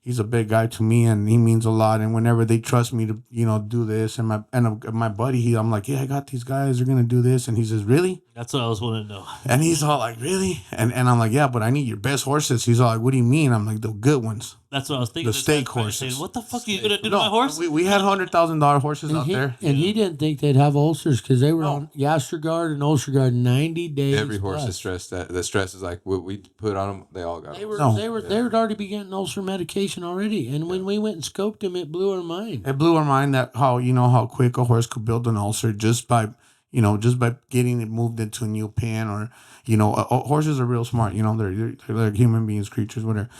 He's a big guy to me, and he means a lot. And whenever they trust me to, do this, and my buddy, I'm like, yeah, I got these guys. They're gonna do this, and he says, really? That's what I was wanting to know. And he's all like, really? And I'm like, yeah, but I need your best horses. He's all like, what do you mean? I'm like, the good ones. That's what I was thinking. The This steak guy's probably horses. saying, what the fuck are you gonna do to my horse? we had $100,000 horses And out he, there. and he didn't think they'd have ulcers because they were No. on Yastergard and Ulcergard 90 days. Every horse plus. is stressed. The stress is like what we put on them. They all got. They it. were No. they would already be getting ulcer medication already. And when we went and scoped him, it blew our mind. It blew our mind that how quick a horse could build an ulcer just by getting it moved into a new pen, or horses are real smart. They're like human beings, creatures, whatever.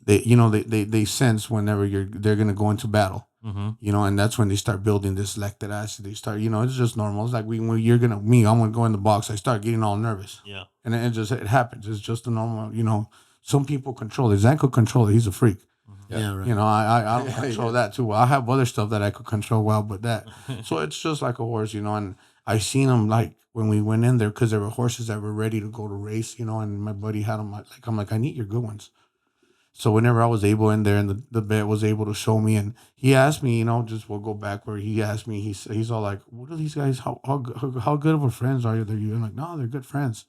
They sense whenever they're gonna go into battle. Mm-hmm. And that's when they start building this lactic acid. They start, it's just normal. It's like when I'm gonna go in the box. I start getting all nervous, Yeah. and it happens. It's just a normal. Some people control it. Zach could control it. He's a freak. Yeah, right. I don't control that too well. I have other stuff that I could control well, but that. So it's just like a horse, and I seen them like when we went in there, because there were horses that were ready to go to race, and my buddy had them. I'm like, I need your good ones. So whenever I was able in there, and the vet was able to show me, and he asked me, we'll go back where he asked me. He's all like, what are these guys? How good of a friends are you? I'm like, no, they're good friends.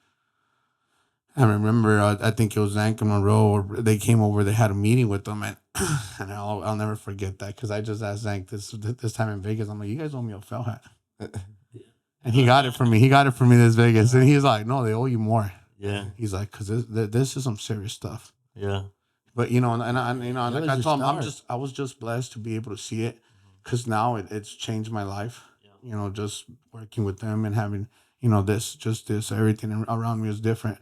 I remember, I think it was Zank and Monroe, or they came over. They had a meeting with them, and I'll never forget that, because I just asked Zank this time in Vegas. I'm like, you guys owe me a fell hat, and he got it for me. He got it for me this Vegas, and he's like, no, they owe you more. Yeah. He's like, because this is some serious stuff. Yeah. But and like was I a told him, start. I was just blessed to be able to see it, because now it's changed my life. Just working with them and having this everything around me is different.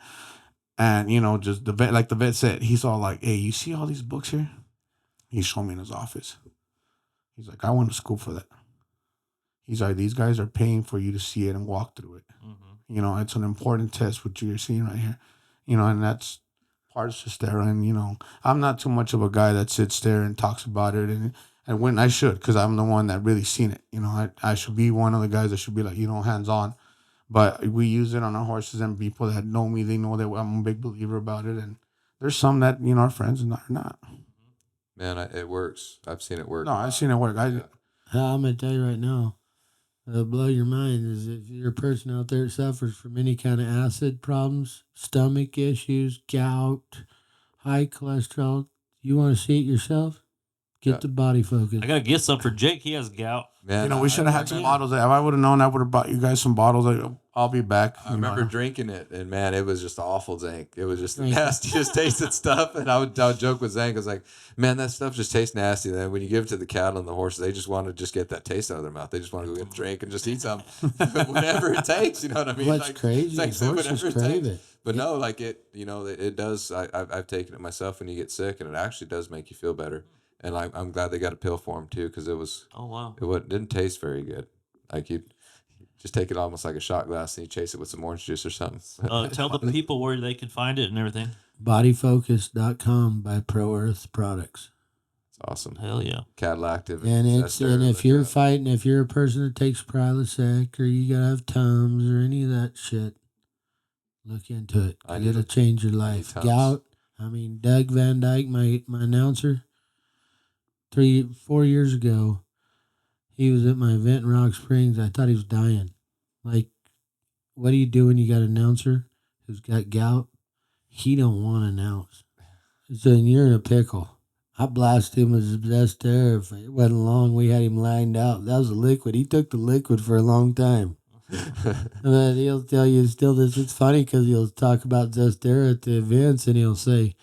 And just the vet, like the vet said, he's all like, "Hey, you see all these books here?" He showed me in his office. He's like, "I went to school for that." He's like, "These guys are paying for you to see it and walk through it. Mm-hmm. It's an important test what you're seeing right here. And that's part of Cistera. And I'm not too much of a guy that sits there and talks about it, and when I should, because I'm the one that really seen it. I should be one of the guys that should be like hands on. But we use it on our horses, and people that know me, they know that I'm a big believer about it. And there's some that are friends and are not. Man, it works. I've seen it work. No, I've seen it work. I'm gonna tell you right now, it'll blow your mind. Is if you're a person out there that suffers from any kind of acid problems, stomach issues, gout, high cholesterol, you want to see it yourself? Get Yeah. the body focus. I gotta get some for Jake. He has gout. Man, we should have had some bottles. If I would have known, I would have bought you guys some bottles. I'll be back. I remember drinking it, and man, it was just awful, Zank. It was just the Drink it. nastiest tasted stuff. And I would joke with Zank, I was like, man, that stuff just tastes nasty. And then when you give it to the cattle and the horses, they just want to just get that taste out of their mouth. They just want to go get a drink and just eat some, whatever it takes. You know what I mean? What's Like, crazy it's like, is so horses whatever crave takes. it. But no, like it does. I've taken it myself when you get sick, and it actually does make you feel better. And I'm glad they got a pill for him too, because it Oh wow. didn't taste very good. Like just take it almost like a shot glass and you chase it with some orange juice or something. Tell the people where they can find it and everything. Bodyfocus.com by Pro Earth Products. It's awesome. Hell yeah. Cattle Active. And if you're look fighting, if you're a person that takes Prilosec or you gotta have Tums or any of that shit, look into it. It'll change your life. Gout. I mean, Doug Van Dyke, my announcer, 4 years ago, he was at my event in Rock Springs. I thought he was dying. Like, what do you do when you got an announcer who's got gout? He don't want to announce. So you're in a pickle. I blasted him with his best there. If it wasn't long, we had him lined out. That was a liquid. He took the liquid for a long time. But he'll tell you still this. It's funny because he'll talk about Zestera at the events and he'll say,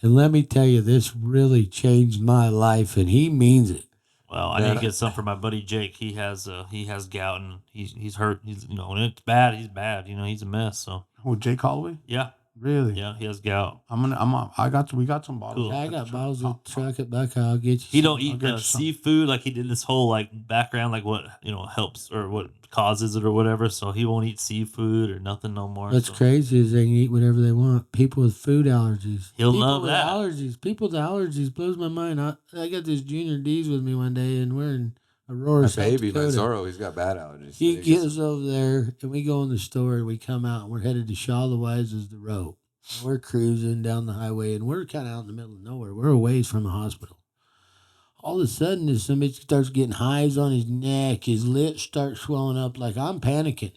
and let me tell you, this really changed my life. And he means it. Well, I need to get some for my buddy Jake. He has gout and he's hurt. He's when it's bad, he's bad. He's a mess. So Jake Holloway? yeah, Really? yeah, he has gout. We got some bottles. Cool. I got bottles of truck at Buckeye. I'll get you. He some. don't eat seafood. Like he did this whole background, like what helps or what causes it or whatever. So he won't eat seafood or nothing no more. What's crazy is they can eat whatever they want. People with food allergies. He'll People love with that. People with allergies blows my mind. I got this Junior D's with me one day, and we're in Aurora, my South baby, my Dakota. Zorro, he's got bad allergies. He gets over there, and we go in the store, and we come out, and we're headed to Shawlawise as the road. We're cruising down the highway, and we're kind of out in the middle of nowhere. We're a ways from the hospital. All of a sudden, somebody starts getting hives on his neck. His lips start swelling up like I'm panicking.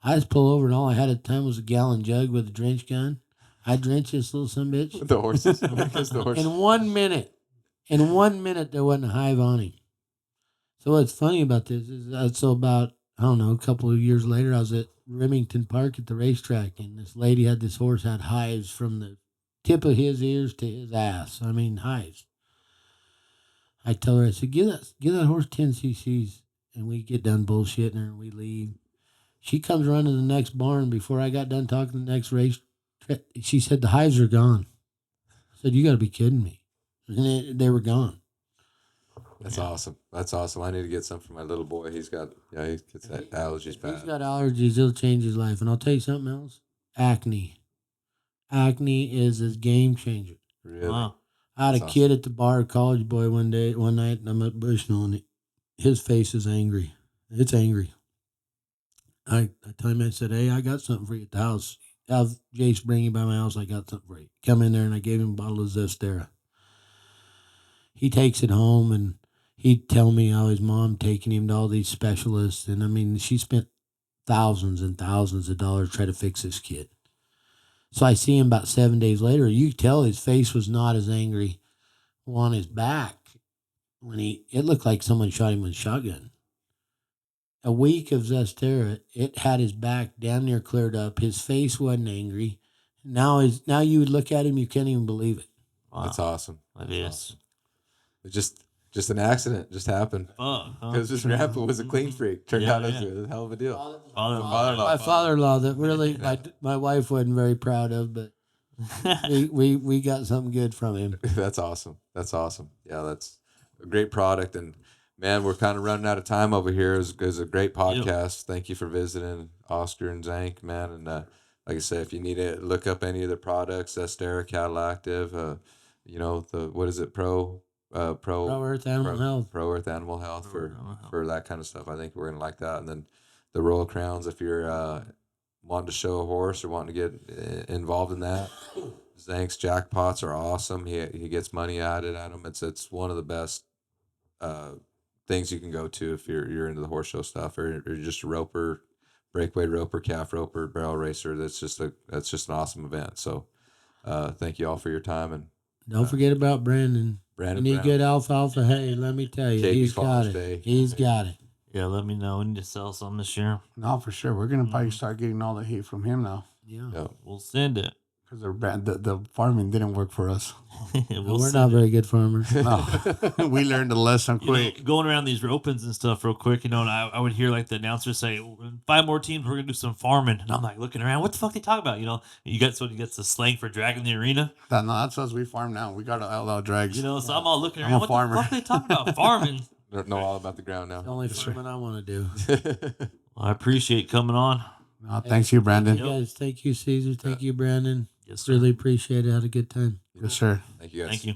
I just pull over, and all I had at the time was a gallon jug with a drench gun. I drench this little son of a bitch. The horses. Because the horses. In 1 minute, there wasn't a hive on him. So what's funny about this is, so about, I don't know, a couple of years later, I was at Remington Park at the racetrack, and this lady had this horse had hives from the tip of his ears to his ass. I mean, hives. I tell her, I said, give that horse 10 cc's, and we get done bullshitting her, and we leave. She comes running to the next barn. Before I got done talking to the next race, she said, the hives are gone. I said, you got to be kidding me. And they were gone. That's awesome. That's awesome. I need to get some for my little boy. He gets that allergies bad. He's got allergies. It'll change his life. And I'll tell you something else. Acne. Acne is a game changer. Really? Wow. I had a That's kid at the bar, a college boy, one night, and I'm at Bushnell, and his face is angry. It's angry. I tell him, I said, hey, I got something for you at the house. Have Jace bring you by my house. I got something for you. Come in there, and I gave him a bottle of Zestera. He takes it home, and he'd tell me how his mom taking him to all these specialists. And, I mean, she spent thousands and thousands of dollars trying to fix this kid. So I see him about 7 days later. You could tell his face was not as angry on his back. It looked like someone shot him with a shotgun. A week of Zestera, it had his back damn near cleared up. His face wasn't angry. Now you would look at him, you can't even believe it. Wow. That's awesome. That is. It just an accident. Just happened. Fuck. Huh? Because his grandpa was a clean freak. Turned Yeah, out it yeah. was a hell of a deal. My father-in-law that really my wife wasn't very proud of, but we got something good from him. That's awesome. That's awesome. Yeah, that's a great product. And man, we're kind of running out of time over here. It was a great podcast. Thank you for visiting, Oscar and Zank, man. And like I said, if you need to look up any of the products, Zestera, Cattle Active, what is it, Pro Earth Animal Health. Pro Earth Animal Health for that kind of stuff. I think we're gonna like that. And then the Royal Crowns, if you're wanting to show a horse or wanting to get involved in that. Zank's jackpots are awesome. He gets money added at them. It's one of the best things you can go to if you're into the horse show stuff, or you're just a roper, breakaway roper, calf roper, barrel racer. That's just an awesome event. So thank you all for your time, and don't forget about Brandon. You need good alfalfa hay. Let me tell you, he's got it. He's got it. Yeah, let me know. We need to sell some this year. No, for sure. We're gonna probably start getting all the heat from him now Yeah. We'll send it. because the farming didn't work for us. We're not very good farmers. No, we learned a lesson quick. Going around these opens and stuff real quick, and I would hear like the announcer say, 5 more teams, we're gonna do some farming, and I'm like looking around, what the fuck they talk about? You got the slang for dragging the arena. That's us. We farm now. We got outlaw drags. So I'm all looking I'm around. a What farmer. the fuck they talking about farming? know all about the ground now. The only farming I want to do. I appreciate coming on. Thanks you, Brandon. Thank you guys. Thank you, Caesar. Thank you, Brandon. Yes, sir. Really appreciate it. Had a good time. Yes, sir. Thank you guys. Thank you.